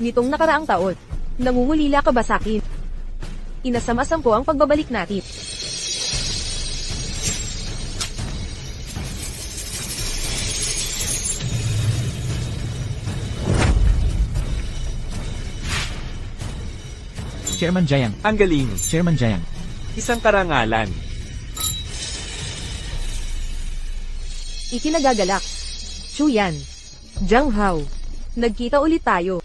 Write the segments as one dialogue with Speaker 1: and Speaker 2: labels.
Speaker 1: Nitong nakaraang taon, nangungulila ka ba sa'kin? Inasam-asam ko ang pagbabalik natin.
Speaker 2: Chairman Jiang.
Speaker 3: Ang galing.
Speaker 2: Chairman Jiang.
Speaker 3: Isang karangalan.
Speaker 1: Ikinagagalak. Chuyan. Jiang Hao. Nagkita ulit tayo.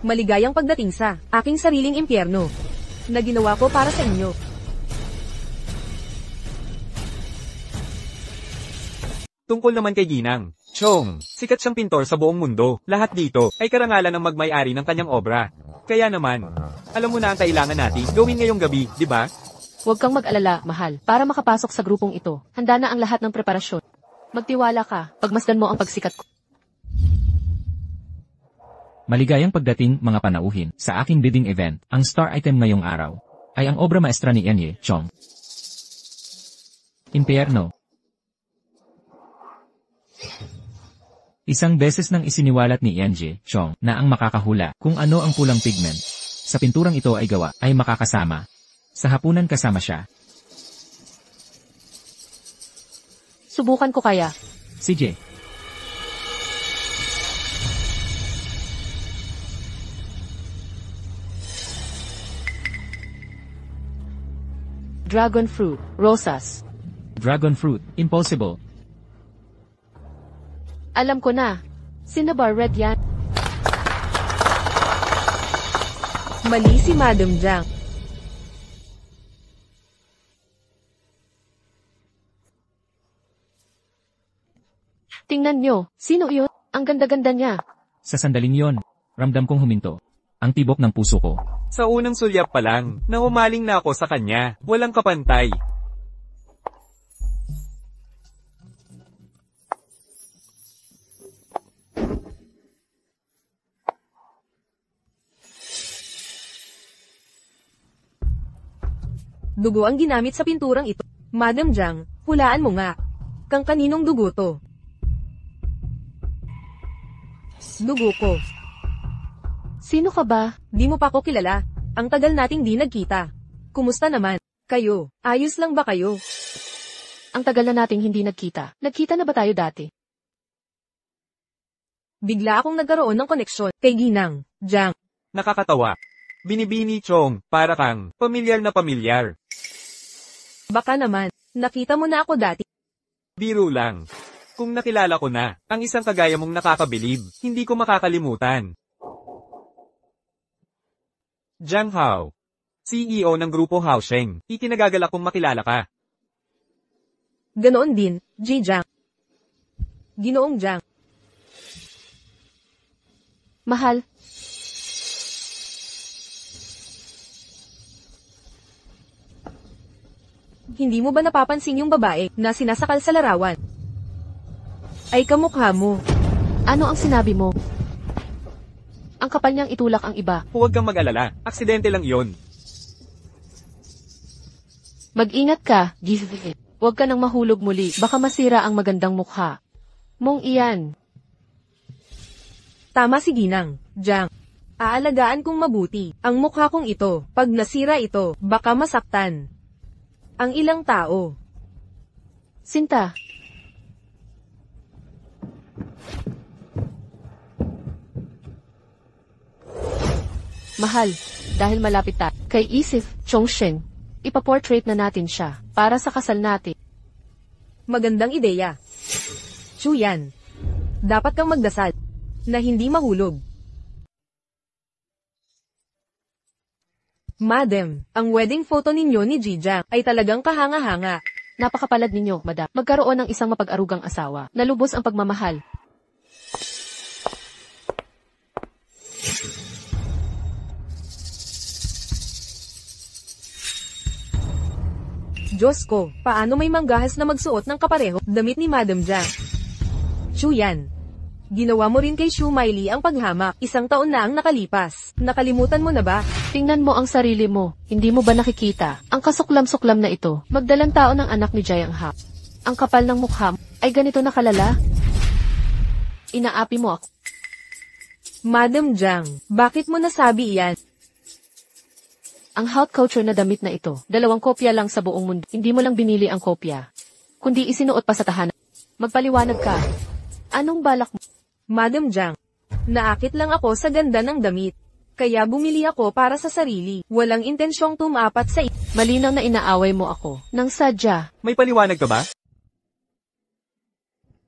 Speaker 1: Maligayang pagdating sa aking sariling impyerno na ginawa ko para sa inyo.
Speaker 3: Tungkol naman kay Ginang. Chong, sikat siyang pintor sa buong mundo. Lahat dito ay karangalan ng magmay-ari ng kanyang obra. Kaya naman, alam mo na ang kailangan natin gawin ngayong gabi, di ba?
Speaker 4: Huwag kang mag-alala, mahal. Para makapasok sa grupong ito, handa na ang lahat ng preparasyon. Magtiwala ka, pagmasdan mo ang pagsikat ko.
Speaker 2: Maligayang pagdating, mga panauhin, sa aking bidding event. Ang star item ngayong araw ay ang obra maestra ni Enye Chong. Impyerno. Isang beses nang isiniwalat ni Enye Chong na ang makakahula kung ano ang pulang pigment sa pinturang ito ay gawa ay makakasama. Sa hapunan kasama siya.
Speaker 4: Subukan ko kaya.
Speaker 2: CJ.
Speaker 4: Dragon fruit, rosas.
Speaker 2: Dragon fruit, impossible.
Speaker 4: Alam ko na. Cinnabar red yan.
Speaker 1: Mali si Madam Jiang.
Speaker 4: Tingnan nyo, sino yun? Ang ganda-ganda niya.
Speaker 2: Sa sandaling yon, ramdam kong huminto ang tibok ng puso ko.
Speaker 3: Sa unang sulyap pa lang, nahumaling na ako sa kanya. Walang kapantay.
Speaker 1: Dugo ang ginamit sa pinturang ito. Madam Jiang, hulaan mo nga. Kang kaninong dugo to? Dugo ko.
Speaker 4: Sino ka ba?
Speaker 1: Di mo pa ako kilala. Ang tagal nating di nagkita. Kumusta naman? Kayo, ayos lang ba kayo?
Speaker 4: Ang tagal na nating hindi nagkita. Nagkita na ba tayo dati?
Speaker 1: Bigla akong nagkaroon ng koneksyon kay Ginang, Jiang.
Speaker 3: Nakakatawa. Binibini Chong, para kang pamilyar na pamilyar.
Speaker 1: Baka naman, nakita mo na ako dati.
Speaker 3: Biro lang. Kung nakilala ko na, ang isang kagaya mong nakakabilib, hindi ko makakalimutan. Jiang Hao, CEO ng Grupo Haosheng, ikinagagalak kong makilala ka.
Speaker 1: Ganoon din, Ji Jiang. Ginoong Jiang.
Speaker 4: Mahal.
Speaker 1: Hindi mo ba napapansin yung babae na sinasakal sa larawan? Ay kamukha mo.
Speaker 4: Ano ang sinabi mo? Ang kapal niyang itulak ang iba.
Speaker 3: Huwag kang mag-alala, aksidente lang yon.
Speaker 4: Mag-ingat ka, Gizli. Huwag ka nang mahulog muli, baka masira ang magandang mukha mong iyan.
Speaker 1: Tama si Ginang, Jiang. Aalagaan kong mabuti ang mukha kong ito. Pag nasira ito, baka masaktan ang ilang tao.
Speaker 4: Sinta. Mahal, dahil malapit tayo kay Isif Chongshen, ipaportrait na natin siya para sa kasal natin.
Speaker 1: Magandang ideya. Chuyan, dapat kang magdasal na hindi mahulog. Madam, ang wedding photo ninyo ni Ji Jiang ay talagang kahanga-hanga.
Speaker 4: Napakapalad ninyo, madam. Magkaroon ng isang mapag-arugang asawa na lubos ang pagmamahal.
Speaker 1: Diyos ko, paano may manggahas na magsuot ng kapareho damit ni Madam Jiang? Chuyan, ginawa mo rin kay Shu Maili ang paghamak. 1 taon na ang nakalipas. Nakalimutan mo na ba?
Speaker 4: Tingnan mo ang sarili mo. Hindi mo ba nakikita? Ang kasuklam-suklam na ito, magdalang tao ng anak ni Jiang Ha. Ang kapal ng mukha ay ganito na kalala. Inaapi mo ako.
Speaker 1: Madam Jiang, bakit mo nasabi iyan?
Speaker 4: Ang haute couture na damit na ito, 2 kopya lang sa buong mundo. Hindi mo lang binili ang kopya, kundi isinuot pa sa tahanan. Magpaliwanag ka. Anong balak mo?
Speaker 1: Madam Jiang, naakit lang ako sa ganda ng damit. Kaya bumili ako para sa sarili. Walang intensyong tumapat sa
Speaker 4: Malinaw na inaaway mo ako. Nang sadya.
Speaker 3: May paliwanag ka ba?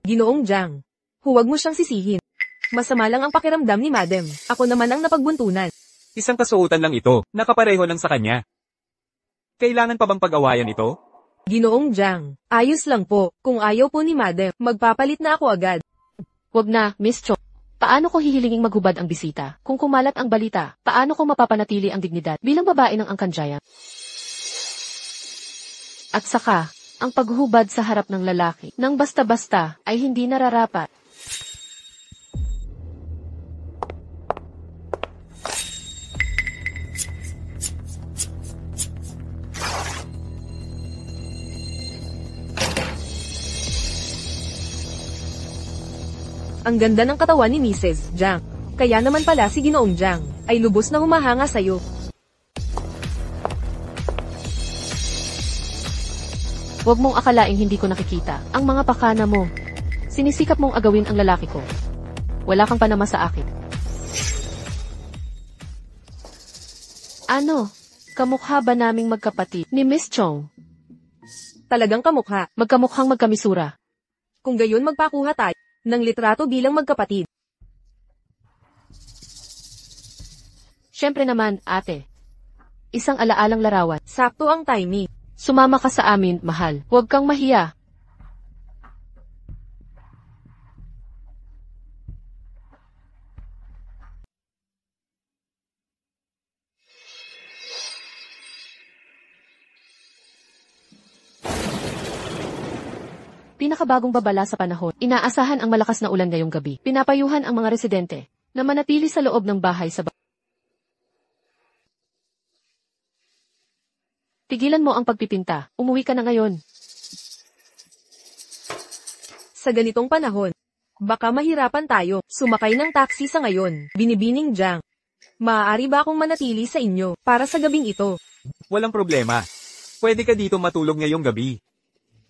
Speaker 1: Ginoong Jiang. Huwag mo siyang sisihin. Masama lang ang pakiramdam ni Madam. Ako naman ang napagbuntunan.
Speaker 3: Isang kasuotan lang ito, nakapareho lang sa kanya. Kailangan pa bang pag-awayan ito?
Speaker 1: Ginoong Jiang, ayos lang po. Kung ayaw po ni Madam, magpapalit na ako agad.
Speaker 4: Wag na, Miss Chong. Paano ko hihilinging maghubad ang bisita? Kung kumalat ang balita, paano ko mapapanatili ang dignidad bilang babae ng angkanjaya? At saka, ang paghubad sa harap ng lalaki, nang basta-basta, ay hindi nararapat.
Speaker 1: Ang ganda ng katawan ni Mrs. Jiang. Kaya naman pala si Ginoong Jiang ay lubos na humahanga sa'yo.
Speaker 4: Huwag mong akalaing hindi ko nakikita ang mga pakana mo. Sinisikap mong agawin ang lalaki ko. Wala kang panama sa akin. Ano? Kamukha ba naming magkapatid ni Miss Chong?
Speaker 1: Talagang kamukha.
Speaker 4: Magkamukhang magkamisura.
Speaker 1: Kung gayon magpakuha tayo ng litrato bilang magkapatid.
Speaker 4: Siyempre naman, ate. Isang alaalang larawan.
Speaker 1: Sakto ang timing.
Speaker 4: Sumama ka sa amin, mahal. Huwag kang mahiya. Pinakabagong babala sa panahon, inaasahan ang malakas na ulan ngayong gabi. Pinapayuhan ang mga residente na manatili sa loob ng bahay sa Tigilan mo ang pagpipinta. Umuwi ka na ngayon.
Speaker 1: Sa ganitong panahon, baka mahirapan tayo sumakay ng taxi sa ngayon. Binibining Jiang. Maaari ba akong manatili sa inyo para sa gabing ito?
Speaker 3: Walang problema. Pwede ka dito matulog ngayong gabi.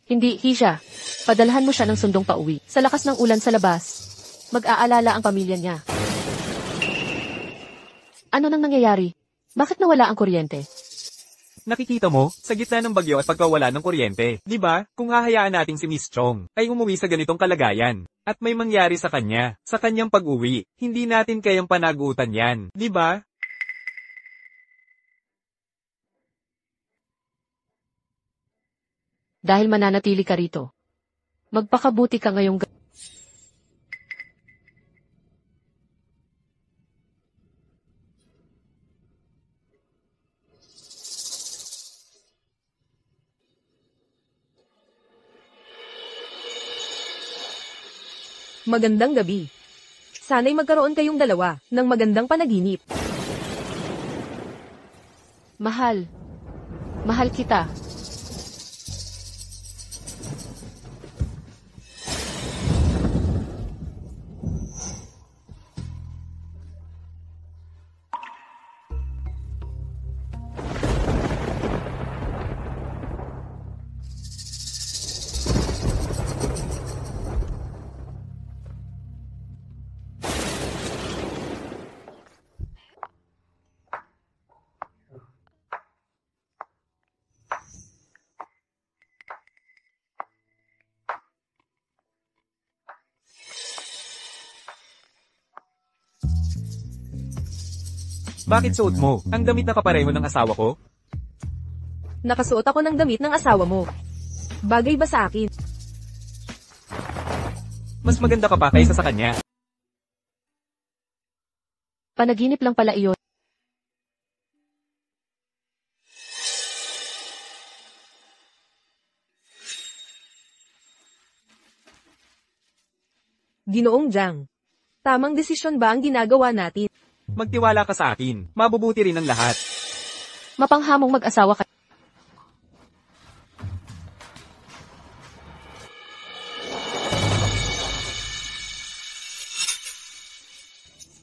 Speaker 4: Hindi, Hisha. Padalhan mo siya ng sundong pauwi. Sa lakas ng ulan sa labas, mag-aalala ang pamilya niya. Ano nang nangyayari? Bakit nawala ang kuryente?
Speaker 3: Nakikita mo, sa gitna ng bagyo at pagkawala ng kuryente, di ba? Kung hahayaan natin si Miss Chong, ay umuwi sa ganitong kalagayan. At may mangyari sa kanya, sa kanyang pag-uwi, hindi natin kayang panagutan yan, di ba?
Speaker 4: Dahil mananatili ka rito. Magpakabuti ka ngayong
Speaker 1: Magandang gabi. Sana'y magkaroon kayong dalawa ng magandang panaginip.
Speaker 4: Mahal. Mahal kita.
Speaker 3: Bakit suot mo ang damit na kapareho ng asawa ko?
Speaker 1: Nakasuot ako ng damit ng asawa mo. Bagay ba sa akin?
Speaker 3: Mas maganda ka pa kaysa sa kanya.
Speaker 4: Panaginip lang pala iyon.
Speaker 1: Ginoong Jiang. Tamang desisyon ba ang ginagawa natin?
Speaker 3: Magtiwala ka sa akin, mabubuti rin ang lahat.
Speaker 4: Mapanghamong mag-asawa ka.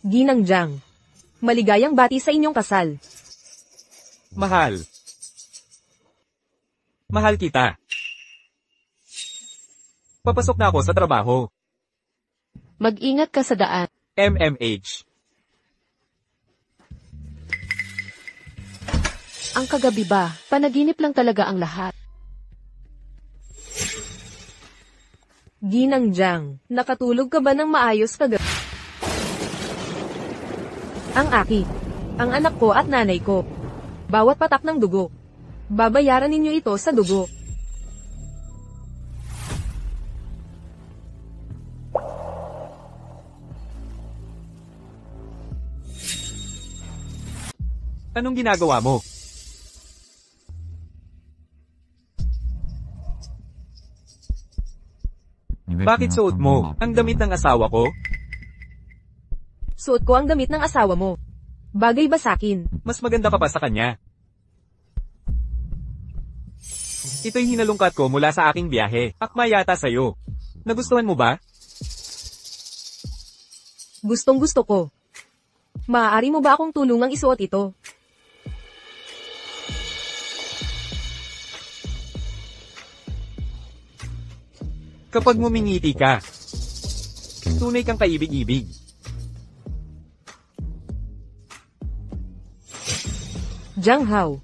Speaker 1: Ginang Jiang. Maligayang bati sa inyong kasal.
Speaker 3: Mahal. Mahal kita. Papasok na ako sa trabaho.
Speaker 4: Mag-ingat ka sa daan.
Speaker 3: MMH.
Speaker 4: Ang kagabi ba, panaginip lang talaga ang lahat.
Speaker 1: Ginang Jiang, nakatulog ka ba ng maayos kagabi? Ang aki. Ang anak ko at nanay ko. Bawat patak ng dugo. Babayaran ninyo ito sa dugo.
Speaker 3: Anong ginagawa mo? Bakit suot mo ang damit ng asawa ko?
Speaker 1: Suot ko ang damit ng asawa mo. Bagay ba sakin?
Speaker 3: Mas maganda ka pa sa kanya. Ito'y hinalungkat ko mula sa aking biyahe. Akma yata sa'yo. Nagustuhan mo ba?
Speaker 1: Gustong gusto ko. Maaari mo ba akong tulungang isuot ito?
Speaker 3: Kapag ngumingiti ka, tunay kang kaibig-ibig.
Speaker 1: Jiang Hao.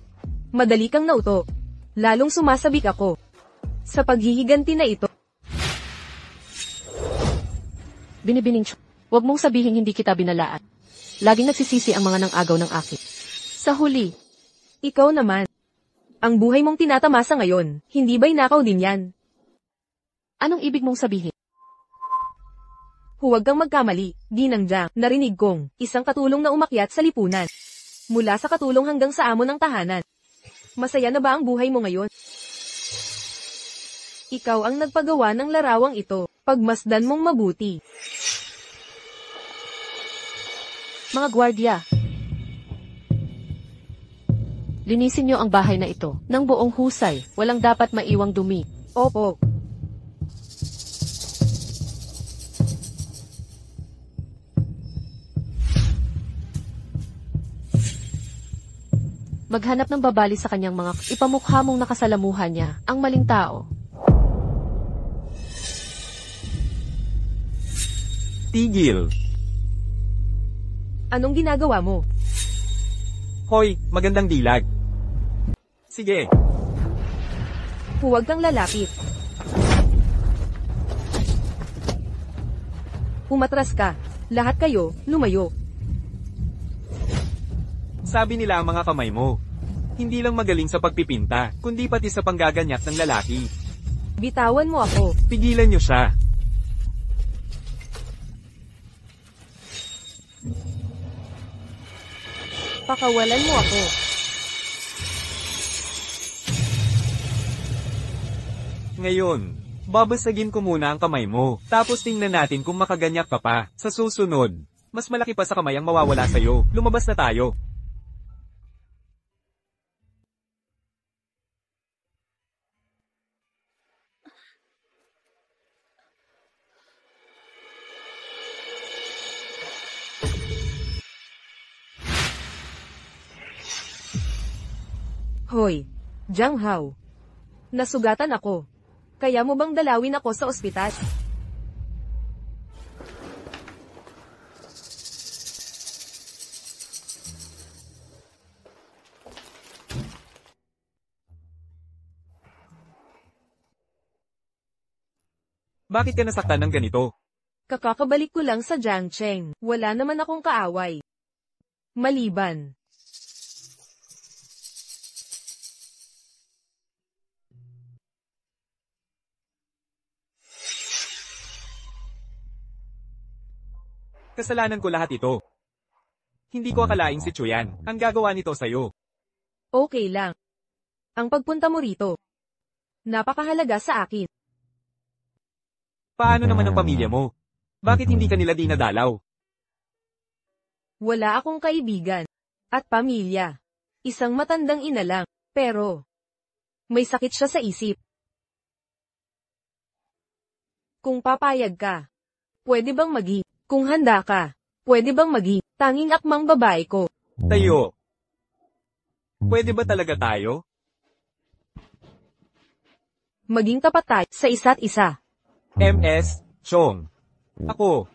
Speaker 1: Madali kang nauto. Lalong sumasabik ako. Sa paghihiganti na ito.
Speaker 4: Binibining Huwag mong sabihin hindi kita binalaan. Laging nagsisisi ang mga nang-agaw ng akin. Sa huli,
Speaker 1: Ikaw naman. Ang buhay mong tinatamasa ngayon, hindi ba'y nakaw din yan?
Speaker 4: anong ibig mong sabihin?
Speaker 1: Huwag kang magkamali, Ginang Jiang. Narinig kong, isang katulong na umakyat sa lipunan. Mula sa katulong hanggang sa amo ng tahanan. Masaya na ba ang buhay mo ngayon? Ikaw ang nagpagawa ng larawang ito. Pagmasdan mong mabuti.
Speaker 4: Mga gwardya, linisin niyo ang bahay na ito ng buong husay. Walang dapat maiwang dumi.
Speaker 1: Opo.
Speaker 4: Maghanap ng babali sa kanyang mga ipamukha mong nakasalamuhan niya, ang maling tao.
Speaker 3: Tigil.
Speaker 1: Anong ginagawa mo?
Speaker 3: Hoy, magandang dilag. Sige.
Speaker 1: Huwag kang lalapit. Umatras ka. Lahat kayo, lumayo.
Speaker 3: Sabi nila ang mga kamay mo. Hindi lang magaling sa pagpipinta, kundi pati sa panggaganyak ng lalaki.
Speaker 1: Bitawan mo ako.
Speaker 3: Pigilan niyo siya.
Speaker 1: Pakawalan mo ako.
Speaker 3: Ngayon, babasagin ko muna ang kamay mo, tapos tingnan natin kung makaganyak ka pa. Sa susunod, mas malaki pa sa kamay ang mawawala sa'yo. Lumabas na tayo.
Speaker 1: Hoy, Jiang Hao. Nasugatan ako. Kaya mo bang dalawin ako sa ospital?
Speaker 3: Bakit ka nasaktan ng ganito?
Speaker 1: Kakakabalik ko lang sa Jiangcheng. Wala naman akong kaaway. Maliban.
Speaker 3: Kasalanan ko lahat ito. Hindi ko akalaing si Chuyan ang gagawa nito sa'yo.
Speaker 1: Okay lang. Ang pagpunta mo rito. Napakahalaga sa akin.
Speaker 3: Paano naman ang pamilya mo? Bakit hindi ka nila dinadalaw?
Speaker 1: Wala akong kaibigan. At pamilya. Isang matandang ina lang. Pero, may sakit siya sa isip. Kung papayag ka, pwede bang kung handa ka, Pwede bang maging tanging akmang babae ko?
Speaker 3: Tayo. Pwede ba talaga tayo?
Speaker 1: Maging tapat tayo sa isa't isa.
Speaker 3: MS, Chong. Ako.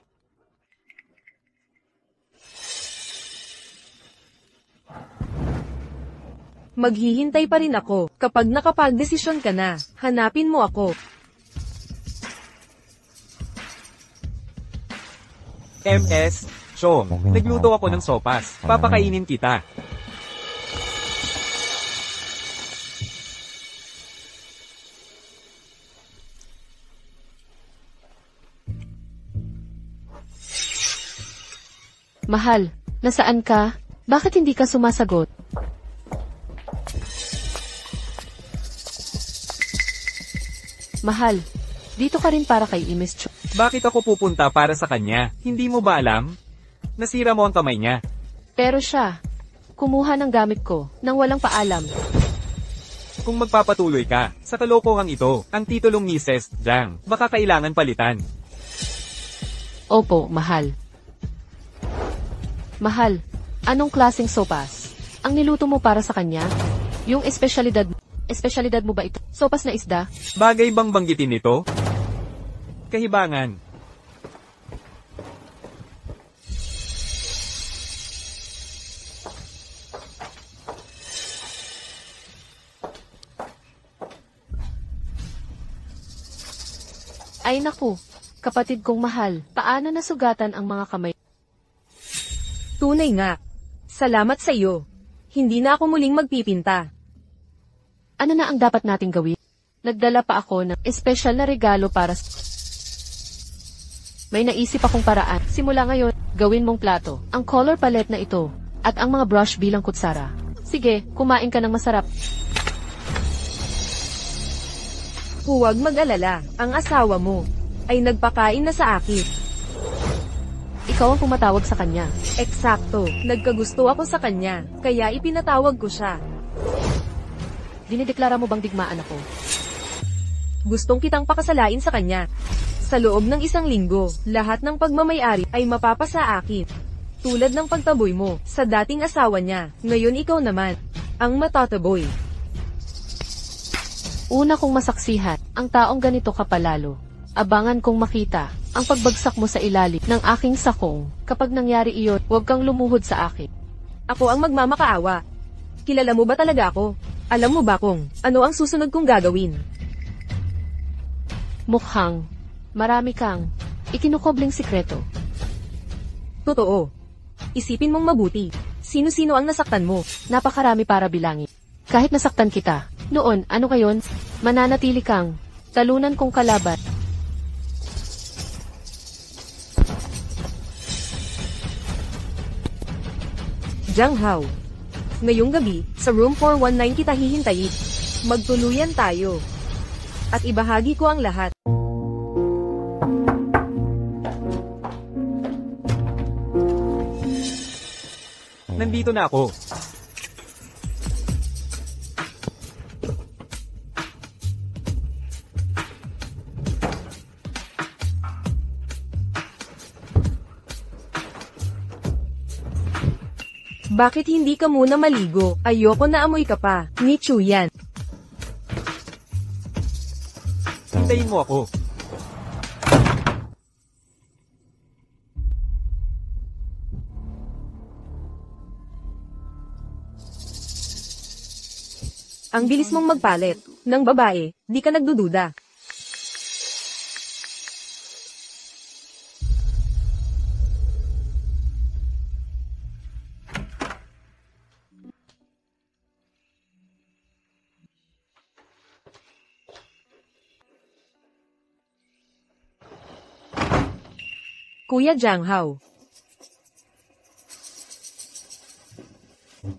Speaker 1: Maghihintay pa rin ako. Kapag nakapagdesisyon ka na, hanapin mo ako.
Speaker 3: MS, Chong. Nagluto ako ng sopas. Papakainin kita.
Speaker 4: Mahal, nasaan ka? Bakit hindi ka sumasagot? Mahal, dito ka rin para kay Miss Cho.
Speaker 3: Bakit ako pupunta para sa kanya? Hindi mo ba alam? Nasira mo ang kamay niya.
Speaker 4: Pero siya, kumuha ng gamit ko, nang walang paalam.
Speaker 3: Kung magpapatuloy ka, sa kalokohang ito, ang titulong Mrs. Zhang, baka kailangan palitan.
Speaker 4: Opo, mahal. Mahal, anong klaseng sopas? Ang niluto mo para sa kanya? Yung espesyalidad mo ba ito? Sopas na isda?
Speaker 3: Bagay bang banggitin nito? Kahibangan.
Speaker 4: Ay naku, kapatid kong mahal, paano nasugatan ang mga kamay?
Speaker 1: Tunay nga. Salamat sa iyo. Hindi na ako muling magpipinta.
Speaker 4: Ano na ang dapat nating gawin? Nagdala pa ako ng espesyal na regalo para May naisip akong paraan. Simula ngayon, gawin mong plato ang color palette na ito at ang mga brush bilang kutsara. Sige, kumain ka ng masarap.
Speaker 1: Huwag mag-alala. Ang asawa mo ay nagpakain na sa akin.
Speaker 4: Ikaw ang pumatawag sa kanya.
Speaker 1: Eksakto. Nagkagusto ako sa kanya, kaya ipinatawag ko siya.
Speaker 4: Dinideklara mo bang digmaan ako?
Speaker 1: Gustong kitang pakasalain sa kanya. Sa loob ng 1 linggo, lahat ng pagmamayari ay mapapasa akin. Tulad ng pagtaboy mo sa dating asawa niya, ngayon ikaw naman ang matataboy.
Speaker 4: Una kong masaksihan, ang taong ganito kapalalo. Abangan kong makita ang pagbagsak mo sa ilalim ng aking sakong. Kapag nangyari iyon, huwag kang lumuhod sa akin.
Speaker 1: Ako ang magmamakaawa. Kilala mo ba talaga ako? Alam mo ba kung ano ang susunod kong gagawin?
Speaker 4: Mukhang marami kang ikinukobling sikreto.
Speaker 1: Totoo. Isipin mong mabuti. Sino-sino ang nasaktan mo?
Speaker 4: Napakarami para bilangin. Kahit nasaktan kita, noon, ano kayon? Mananatili kang talunan kong kalaban.
Speaker 1: Zhang Hao. Ngayong gabi, sa room 419 kita hihintayin. Magtuluyan tayo. At ibahagi ko ang lahat.
Speaker 3: Nandito na ako.
Speaker 1: Bakit hindi ka muna maligo? Ayoko na amoy ka pa, ni Chuyan.
Speaker 3: Hintayin mo ako.
Speaker 1: Ang bilis mong magpalit. Ng babae, di ka nagdududa. Kuya Zhang Hao.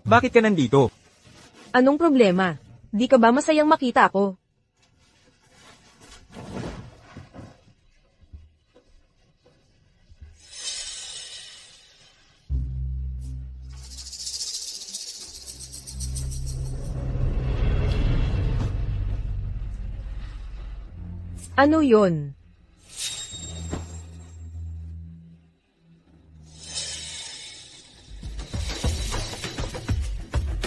Speaker 3: Bakit ka nandito?
Speaker 1: Anong problema? Di ka ba masayang makita ako? Ano yon?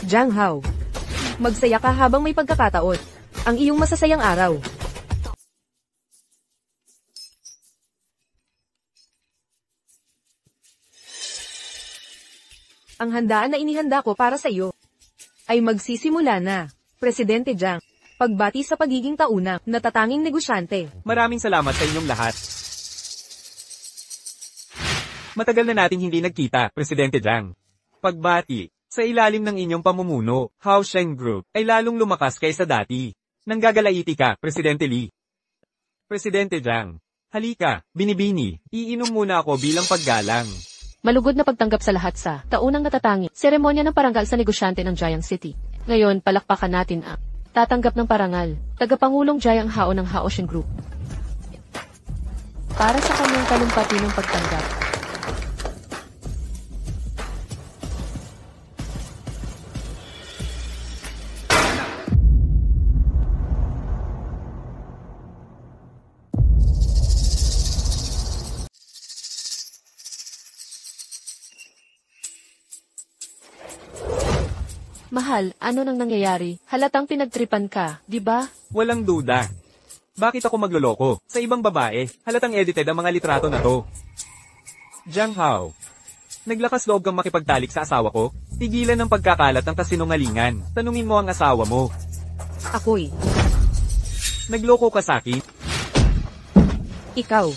Speaker 1: Jiang Hao. Magsaya ka habang may pagkakataon. Ang iyong masasayang araw. Ang handaan na inihanda ko para sa iyo ay magsisimula na. Presidente Jiang, pagbati sa pagiging taunang, natatanging negosyante.
Speaker 3: Maraming salamat sa inyong lahat. Matagal na nating hindi nagkita, Presidente Jiang. Pagbati, sa ilalim ng inyong pamumuno, Hao Sheng Group ay lalong lumakas kaysa dati. Nanggagalaiti ka, Presidente Li. Presidente Jiang, halika, binibini, iinom muna ako bilang paggalang.
Speaker 4: Malugod na pagtanggap sa lahat sa taunang natatangi, seremonya ng parangal sa negosyante ng Jiang City. Ngayon, palakpakan natin ang tatanggap ng parangal, tagapangulong Jiang Hao ng Hao Sheng Group. Para sa kanyang talumpati ng pagtanggap. Mahal, ano nang nangyayari? Halatang pinagtripan ka, di ba?
Speaker 3: Walang duda. Bakit ako magloloko? Sa ibang babae, halatang edited ang mga litrato na to. Jiang Hao, naglakas loob kang makipagtalik sa asawa ko? Tigilan ng pagkakalat ng kasinungalingan. Tanungin mo ang asawa mo.
Speaker 1: Ako'y,
Speaker 3: Nagloko ka sa'kin?
Speaker 1: ikaw.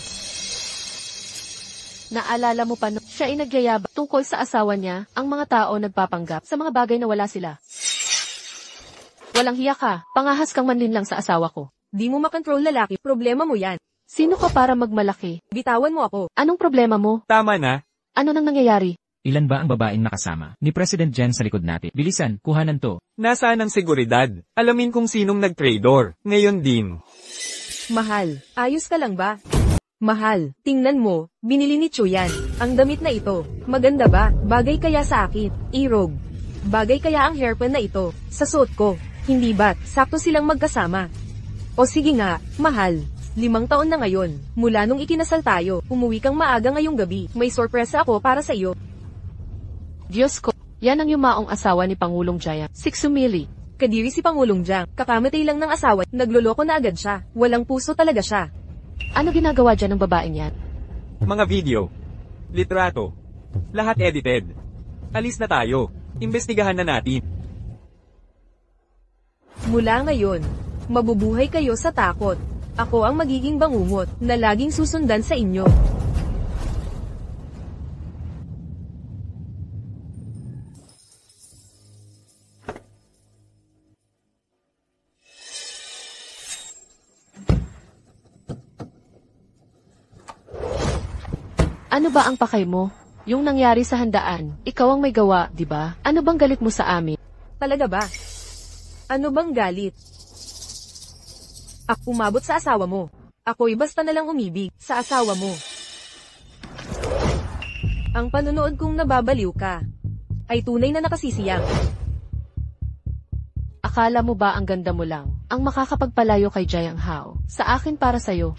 Speaker 4: Naalala mo pa siya ay nagyayabang tungkol sa asawa niya, ang mga tao nagpapanggap sa mga bagay na wala sila. Walang hiya ka, pangahas kang manlinlang sa asawa ko.
Speaker 1: Di mo makontrol lalaki, problema mo yan.
Speaker 4: Sino ka para magmalaki?
Speaker 1: Bitawan mo ako.
Speaker 4: Anong problema mo?
Speaker 3: Tama na.
Speaker 4: Ano nang nangyayari?
Speaker 2: Ilan ba ang babaeng nakasama ni President Jen sa likod natin? Bilisan, kuhanan to.
Speaker 3: Nasaan ang seguridad? Alamin kung sinong nag-trador. Ngayon din.
Speaker 1: Mahal, ayos ka lang ba? Mahal, tingnan mo, binili ni Chu yan. Ang damit na ito, maganda ba? Bagay kaya sa akin? Irog. Bagay kaya ang hairpin na ito, sa suot ko? Hindi ba't, sakto silang magkasama? O sige nga, mahal. 5 taon na ngayon, mula nung ikinasal tayo, umuwi kang maaga ngayong gabi. May sorpresa ako para sa iyo.
Speaker 4: Diyos ko, yan ang yumaong asawa ni Pangulong Jiang. Siksumili.
Speaker 1: Kadiri si Pangulong Jiang, kakamatay lang ng asawa, nagloloko na agad siya. Walang puso talaga siya.
Speaker 4: Ano ginagawa dyan ng babaeng yan?
Speaker 3: Mga video. Litrato. Lahat edited. Alis na tayo. Imbestigahan na natin.
Speaker 1: Mula ngayon, mabubuhay kayo sa takot. Ako ang magiging bangungot na laging susundan sa inyo.
Speaker 4: Ano ba ang pakay mo? Yung nangyari sa handaan, ikaw ang may gawa, di ba? Ano bang galit mo sa amin?
Speaker 1: Talaga ba? Ano bang galit? Ako umabot sa asawa mo. Ako'y basta na lang umibig sa asawa mo. Ang panonood kong nababaliw ka ay tunay na nakasisiyang.
Speaker 4: Akala mo ba ang ganda mo lang, ang makakapagpalayo kay Jiang Hao? Sa akin para sa'yo.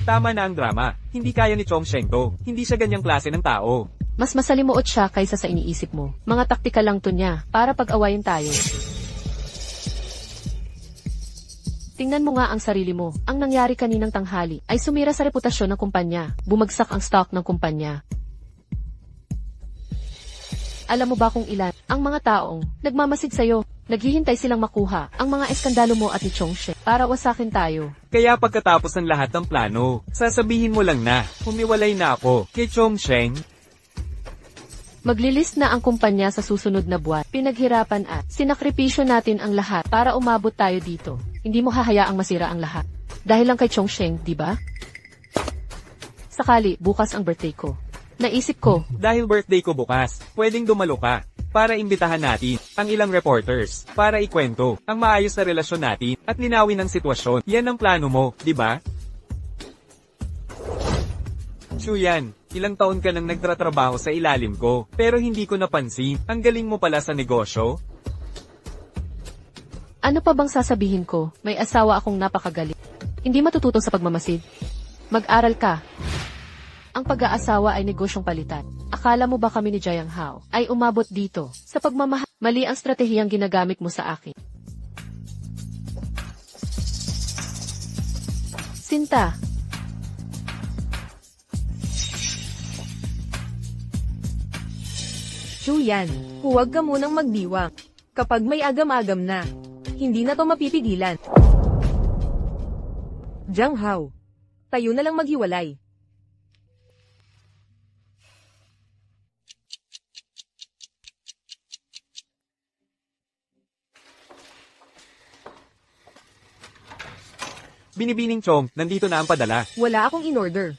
Speaker 3: Tama na ang drama. Hindi kaya ni Chong Sheng to. Hindi siya ganyang klase ng tao.
Speaker 4: Mas masalimuot siya kaysa sa iniisip mo. Mga taktika lang to niya, para pag-awayin tayo. Tingnan mo nga ang sarili mo. Ang nangyari kaninang tanghali ay sumira sa reputasyon ng kumpanya. Bumagsak ang stock ng kumpanya. Alam mo ba kung ilan ang mga taong nagmamasid sa'yo? Naghihintay silang makuha ang mga eskandalo mo at ni Chong Sheng para wasakin tayo.
Speaker 3: Kaya pagkatapos ng lahat ng plano, sasabihin mo lang na, humiwalay na ako kay Chong Sheng.
Speaker 4: Maglilist na ang kumpanya sa susunod na buwan. Pinaghirapan at sinakripisyo natin ang lahat para umabot tayo dito. Hindi mo hahayaang masira ang lahat. Dahil lang kay Chong Sheng, di ba? Sakali, bukas ang birthday ko. Naisip ko,
Speaker 3: Dahil birthday ko bukas, pwedeng dumalo ka. Para imbitahan natin ang ilang reporters para ikwento ang maayos na relasyon natin at linawin ang sitwasyon. Yan ang plano mo, di ba? Chuyan, ilang taon ka nang nagtatrabaho sa ilalim ko, pero hindi ko napansin. Ang galing mo pala sa negosyo.
Speaker 4: ano pa bang sasabihin ko? May asawa akong napakagaling. Hindi matututo sa pagmamasid. Mag-aral ka. Ang pag-aasawa ay negosyong palitan. Akala mo ba kami ni Jiang Hao ay umabot dito sa pagmamahal? Mali ang stratehiyang ginagamit mo sa akin. Sinta,
Speaker 1: Chuyan, huwag ka munang magdiwang. Kapag may agam-agam na, hindi na to mapipigilan. Jiang Hao, tayo na lang maghiwalay.
Speaker 3: Binibining Chong, nandito na ang padala.
Speaker 1: Wala akong in-order.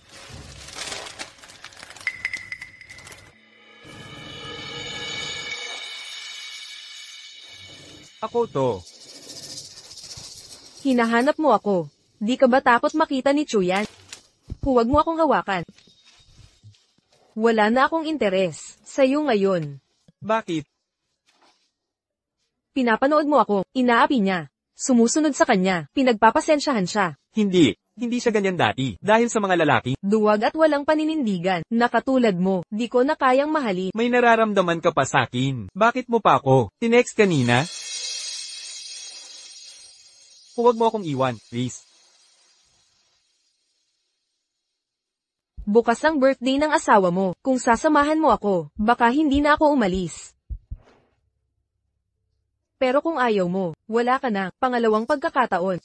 Speaker 3: Ako to.
Speaker 1: Hinahanap mo ako. Di ka ba takot makita ni Chuyan? Huwag mo akong hawakan. Wala na akong interes sa'yo ngayon.
Speaker 3: Bakit?
Speaker 1: Pinapanood mo ako, inaapi niya. Sumusunod sa kanya, pinagpapasensyahan siya.
Speaker 3: Hindi. Hindi siya ganyan dati. Dahil sa mga lalaki,
Speaker 1: Duwag at walang paninindigan, na katulad mo, di ko na kayang mahalin.
Speaker 3: may nararamdaman ka pa sa akin. Bakit mo pa ako? Tinext kanina? Huwag mo akong iwan, please.
Speaker 1: Bukas ang birthday ng asawa mo. Kung sasamahan mo ako, baka hindi na ako umalis. Pero kung ayaw mo, wala ka na. Pangalawang pagkakataon.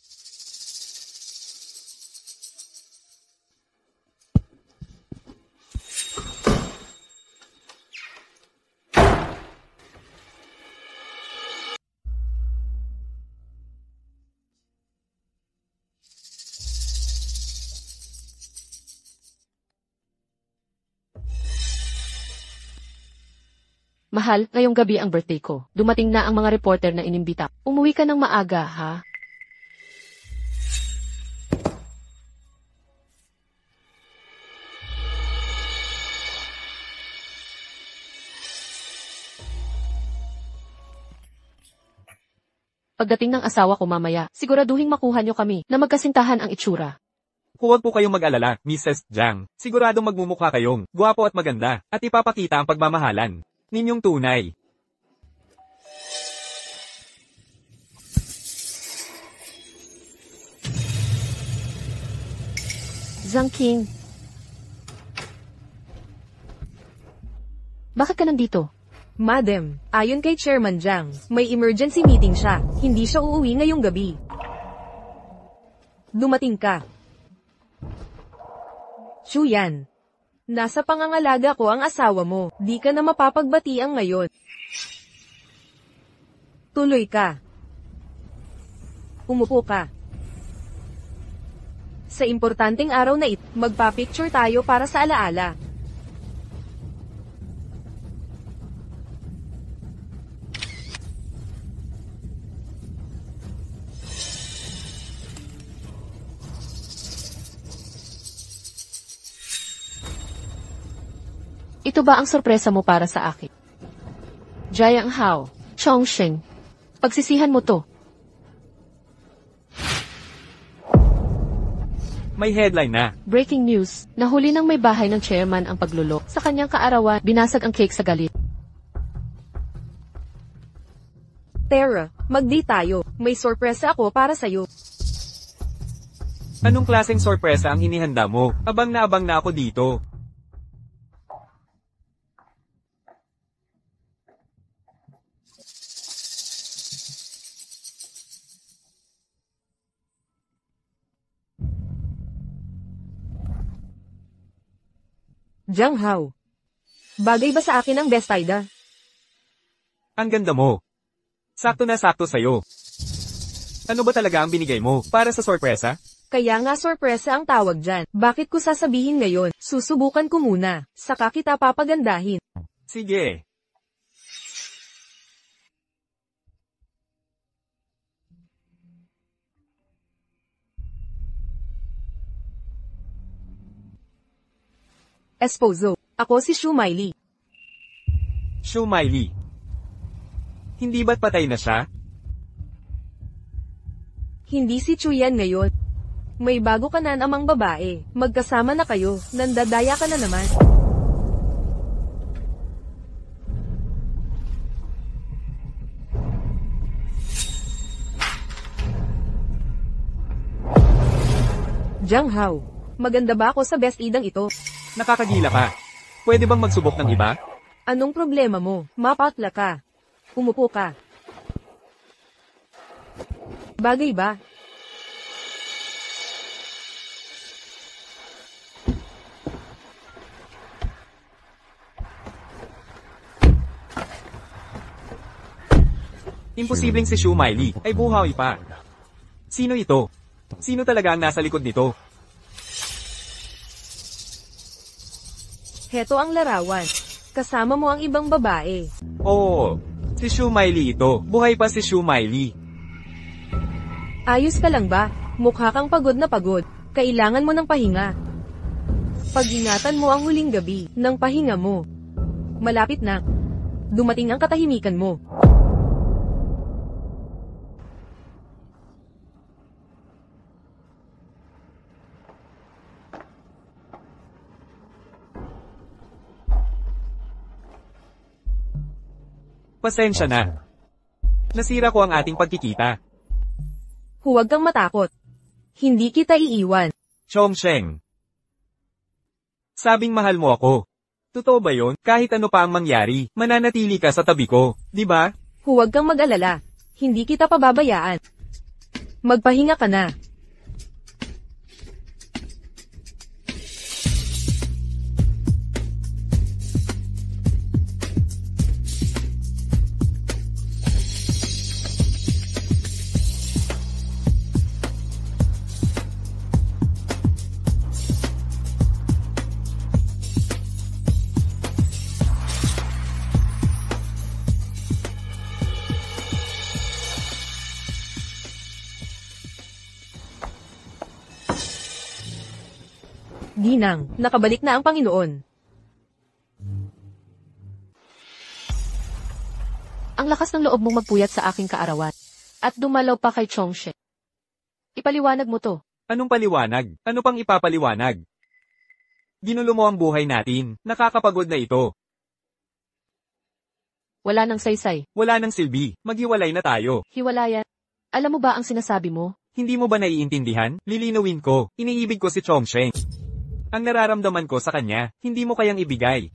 Speaker 4: mahal, ngayong gabi ang birthday ko. Dumating na ang mga reporter na inimbita. Umuwi ka ng maaga, ha? Pagdating ng asawa ko mamaya, siguraduhin makuha niyo kami na magkasintahan ang itsura.
Speaker 3: Huwag po kayong mag-alala, Mrs. Jiang. Siguradong magmumukha kayong gwapo at maganda, at ipapakita ang pagmamahalan ninyong tunay.
Speaker 4: Zhang King. Bakit ka nandito?
Speaker 1: Madam, ayon kay Chairman Jiang, may emergency meeting siya. Hindi siya uuwi ngayong gabi. Dumating ka. Chuyan. Nasa pangangalaga ko ang asawa mo. Di ka na mapapagbatiang ngayon. Tuloy ka. Umupo ka. Sa importanteng araw na ito, magpa-picture tayo para sa alaala.
Speaker 4: Ito ba ang sorpresa mo para sa akin? Jiang Hao, Chongsheng. Pagsisihan mo to.
Speaker 3: May headline na.
Speaker 4: Breaking news. Nahuli ng may bahay ng chairman ang paglulok. Sa kanyang kaarawan, binasag ang cake sa galit.
Speaker 1: Tara, mag-date tayo. May sorpresa ako para sa'yo.
Speaker 3: Anong klaseng sorpresa ang inihanda mo? Abang na ako dito.
Speaker 1: Jiang Hao. Bagay ba sa akin ang best Ida?
Speaker 3: Ang ganda mo. Sakto na sakto sa'yo. Ano ba talaga ang binigay mo para sa sorpresa?
Speaker 1: Kaya nga sorpresa ang tawag dyan. Bakit ko sasabihin ngayon? Susubukan ko muna. Saka kita papagandahin.
Speaker 3: Sige.
Speaker 1: Esposo. Ako si Shu Miley.
Speaker 3: Shu Miley. Hindi ba't patay na siya?
Speaker 1: Hindi si Chuyan ngayon. May bago ka na namang babae. Magkasama na kayo. Nandadaya ka na naman. Jiang Hao, maganda ba ako sa best idang ito?
Speaker 3: Nakakagila ka. Pwede bang magsubok ng iba?
Speaker 1: Anong problema mo? Mapatla ka. Umupo ka. Bagay ba?
Speaker 3: Imposibleng si Shu Miley ay buhawi pa. Sino ito? Sino talaga ang nasa likod nito?
Speaker 1: Heto ang larawan. Kasama mo ang ibang babae.
Speaker 3: Oo, si Shu Miley ito. Buhay pa si Shu Miley.
Speaker 1: Ayos ka lang ba? Mukha kang pagod na pagod. Kailangan mo ng pahinga. Pag-ingatan mo ang huling gabi ng pahinga mo. Malapit na. Dumating ang katahimikan mo.
Speaker 3: Pasensya na. Nasira ko ang ating pagkikita.
Speaker 1: Huwag kang matakot. Hindi kita iiwan.
Speaker 3: Chongsheng. Sabing mahal mo ako. Totoo ba yon? Kahit ano pa ang mangyari, mananatili ka sa tabi ko, di ba?
Speaker 1: Huwag kang mag-alala. Hindi kita pababayaan. Magpahinga ka na. Ginang, nakabalik na ang Panginoon.
Speaker 4: Ang lakas ng loob mong magpuyat sa aking kaarawan. At dumalaw pa kay Chongsheng. Ipaliwanag mo to.
Speaker 3: Anong paliwanag? Ano pang ipapaliwanag? Ginulo mo ang buhay natin. Nakakapagod na ito.
Speaker 4: Wala nang saysay.
Speaker 3: Wala nang silbi. Maghiwalay na tayo.
Speaker 4: Hiwalayan. Alam mo ba ang sinasabi mo?
Speaker 3: Hindi mo ba naiintindihan? Lilinawin ko. Iniibig ko si Chongsheng. Ang nararamdaman ko sa kanya, hindi mo kayang ibigay.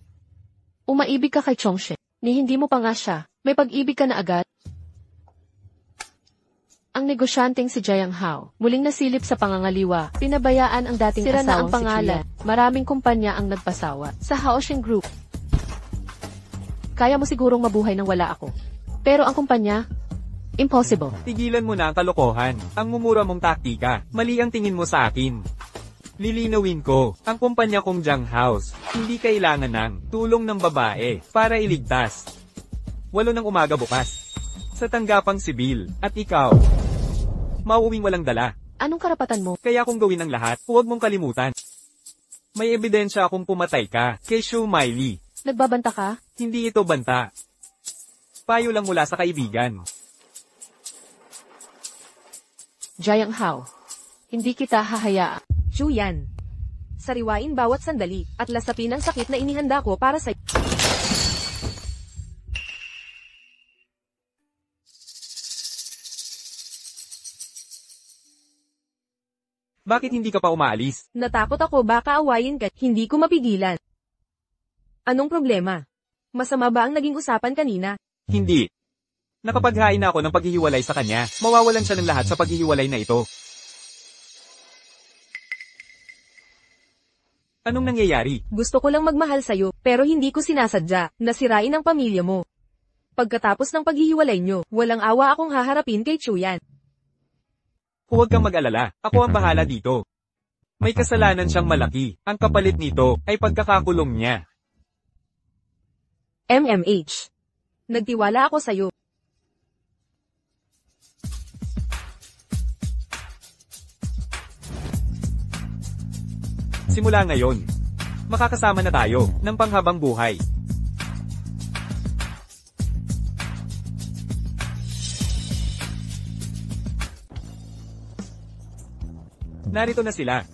Speaker 4: Umaibig ka kay Chongsheng. Ni hindi mo pa nga siya. May pag-ibig ka na agad. Ang negosyanteng si Jiang Hao, muling nasilip sa pangangaliwa. Pinabayaan ang dating
Speaker 1: Sira na
Speaker 4: asawang
Speaker 1: ang
Speaker 4: si
Speaker 1: pangalan.
Speaker 4: Chuyan. Maraming kumpanya ang nagpasawa sa Haosheng Group. Kaya mo sigurong mabuhay nang wala ako. Pero ang kumpanya, impossible.
Speaker 3: Tigilan mo na ang kalokohan. Ang mumura mong taktika. Mali ang tingin mo sa akin. Lilinawin ko, ang kumpanya kong Jiang House, hindi kailangan ng tulong ng babae para iligtas. 8 ng umaga bukas. Sa tanggapang sibil, at ikaw, mauuwing walang dala.
Speaker 4: Anong karapatan mo?
Speaker 3: Kaya kung gawin ang lahat, huwag mong kalimutan. May ebidensya akong pumatay ka, kay Shu Miley.
Speaker 4: Nagbabanta ka?
Speaker 3: Hindi ito banta. Payo lang mula sa kaibigan.
Speaker 4: Jiang Hao, hindi kita hahayaan.
Speaker 1: Chuyan. Sariwain bawat sandali, at lasapin ang sakit na inihanda ko para sa...
Speaker 3: Bakit hindi ka pa umaalis?
Speaker 1: Natakot ako baka awayin ka, hindi ko mapigilan. Anong problema? Masama ba ang naging usapan kanina?
Speaker 3: Hindi. Nakapaghain na ako ng paghihiwalay sa kanya, mawawalan siya ng lahat sa paghihiwalay na ito. Anong nangyayari?
Speaker 1: Gusto ko lang magmahal sa'yo, pero hindi ko sinasadya, nasirain ang pamilya mo. Pagkatapos ng paghihiwalay nyo, walang awa akong haharapin kay Chuyan.
Speaker 3: Huwag kang mag-alala, ako ang bahala dito. May kasalanan siyang malaki, ang kapalit nito ay pagkakakulong niya.
Speaker 1: MMH. Nagtiwala ako sa'yo.
Speaker 3: Simula ngayon, makakasama na tayo ng panghabang buhay. Narito na sila.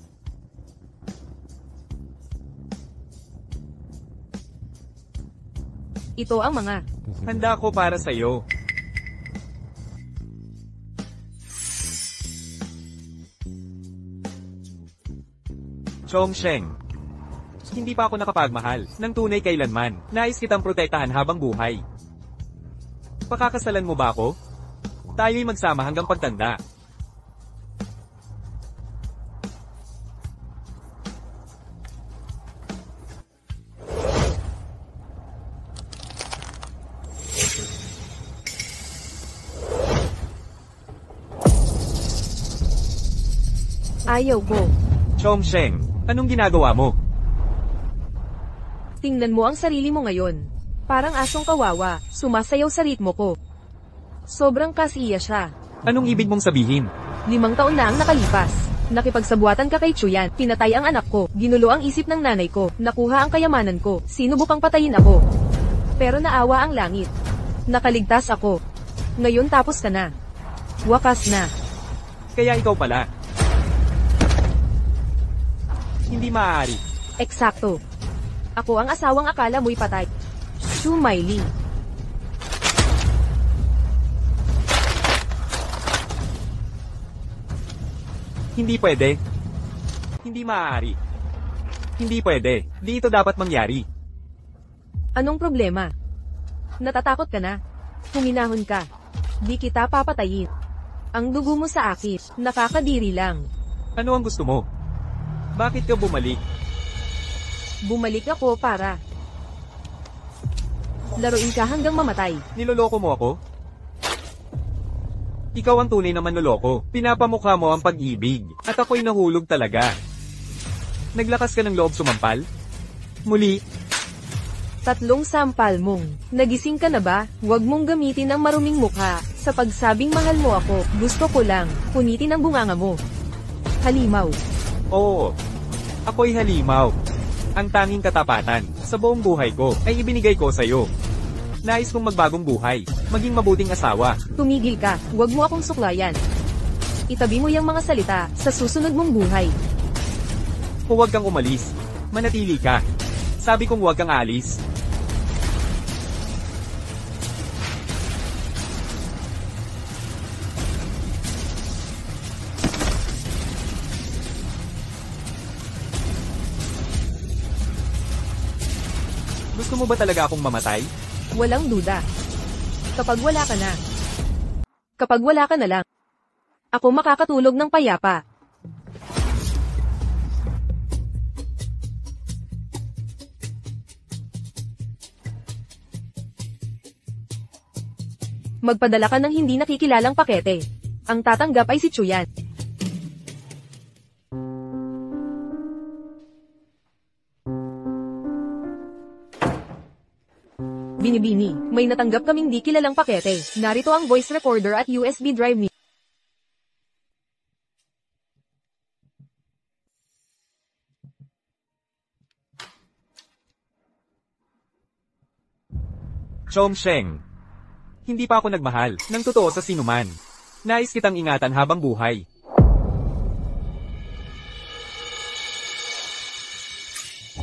Speaker 1: Ito ang mga.
Speaker 3: Handa ko para sa'yo. Chongsheng. Hindi pa ako nakapagmahal ng tunay kailanman. Nais kitang protektahan habang buhay. Pakakasalan mo ba ako? Tayo'y magsama hanggang pagtanda.
Speaker 1: Ayaw ko.
Speaker 3: Chongsheng, anong ginagawa mo?
Speaker 1: Tingnan mo ang sarili mo ngayon. Parang asong kawawa, sumasayaw sa ritmo ko. Sobrang kasiya siya.
Speaker 3: Anong ibig mong sabihin?
Speaker 1: 5 taon na ang nakalipas. Nakipagsabuatan ka kay Chuyan, pinatay ang anak ko, ginulo ang isip ng nanay ko, nakuha ang kayamanan ko, sinubukang patayin ako. Pero naawa ang langit. Nakaligtas ako. Ngayon tapos ka na. Wakas na.
Speaker 3: Kaya ikaw pala. Hindi maaari.
Speaker 1: Eksakto. Ako ang asawang akala mo'y patay. Shu Maili.
Speaker 3: Hindi pwede. Hindi maaari. Hindi pwede. Di ito dapat mangyari.
Speaker 1: Anong problema? Natatakot ka na? Huminahon ka. Di kita papatayin. Ang dugo mo sa akin, nakakadiri lang.
Speaker 3: Ano ang gusto mo? Bakit ka bumalik?
Speaker 1: Bumalik ako para laruin ka hanggang mamatay.
Speaker 3: Niloloko mo ako? Ikaw ang tunay na manloloko. Pinapamukha mo ang pag-ibig. At ako'y nahulog talaga. Naglakas ka ng loob sumampal? Muli,
Speaker 1: 3 sampal mong. Nagising ka na ba? Huwag mong gamitin ang maruming mukha. Sa pagsabing mahal mo ako, gusto ko lang, punitin ang bunganga mo. Halimaw.
Speaker 3: oo. Ako'y halimaw. Ang tanging katapatan sa buong buhay ko ay ibinigay ko sa'yo. Nais kong magbagong buhay, maging mabuting asawa.
Speaker 1: Tumigil ka, huwag mo akong suklayan. Itabi mo yung mga salita sa susunod mong buhay.
Speaker 3: Huwag kang umalis. Manatili ka. Sabi kong huwag kang aalis. Gusto mo ba talaga akong mamatay?
Speaker 1: Walang duda. Kapag wala ka na. Kapag wala ka na lang. Ako makakatulog ng payapa. Magpadala ka ng hindi nakikilalang pakete. Ang tatanggap ay si Chuyan. Binibini, may natanggap kaming di kilalang pakete. Narito ang voice recorder at USB drive ni.
Speaker 3: Chongsheng. Hindi pa ako nagmahal ng totoo sa sinuman. Nais kitang ingatan habang buhay.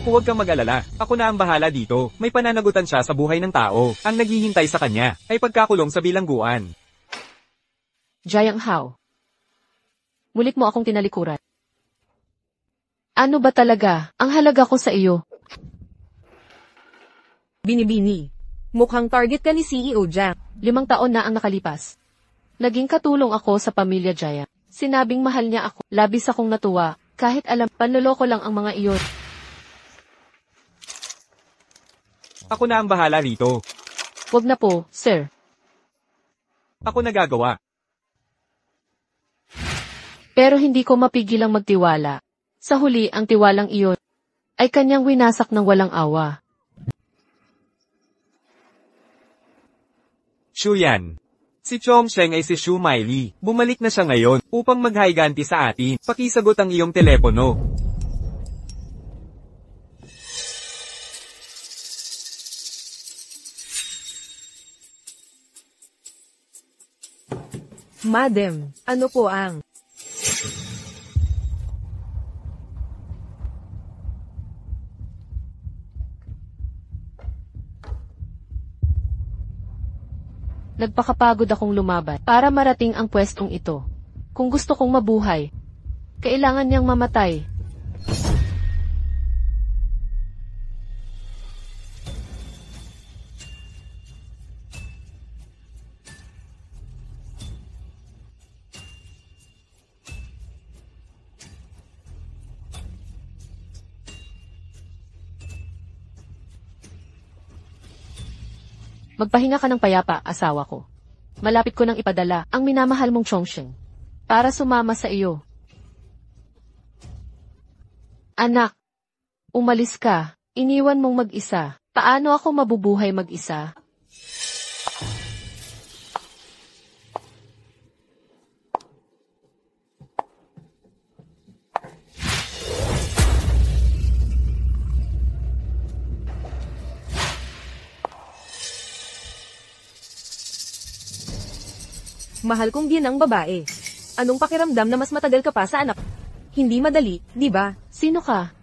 Speaker 3: Huwag kang mag-alala. Ako na ang bahala dito. May pananagutan siya sa buhay ng tao. Ang naghihintay sa kanya ay pagkakulong sa bilangguan.
Speaker 4: Jiang Hao. Mulit mo akong tinalikuran. Ano ba talaga ang halaga ko sa iyo?
Speaker 1: Binibini. Mukhang target ka ni CEO Jiang.
Speaker 4: 5 taon na ang nakalipas. Naging katulong ako sa pamilya Jiang. Sinabing mahal niya ako. Labis akong natuwa. Kahit alam, panloloko lang ang mga iyon.
Speaker 3: Ako na ang bahala rito.
Speaker 4: Wag na po, sir.
Speaker 3: Ako nagagawa.
Speaker 4: Pero hindi ko mapigilang magtiwala. Sa huli, ang tiwalang iyon ay kanyang winasak ng walang awa.
Speaker 3: Chuyan. Si Chongsheng ay si Shu Maili. Bumalik na siya ngayon upang maghayganti sa atin. Pakisagot ang iyong telepono.
Speaker 1: Madam, ano po ang
Speaker 4: Nagpakapagod akong lumaban para marating ang pwestong ito. Kung gusto kong mabuhay, kailangan niyang mamatay. Magpahinga ka ng payapa, asawa ko. Malapit ko nang ipadala ang minamahal mong Chongsheng para sumama sa iyo. Anak, umalis ka. Iniwan mong mag-isa. Paano ako mabubuhay mag-isa?
Speaker 1: Mahal kong biyenang babae. Anong pakiramdam na mas matagal ka pa sa anak? Hindi madali, di ba?
Speaker 4: Sino ka?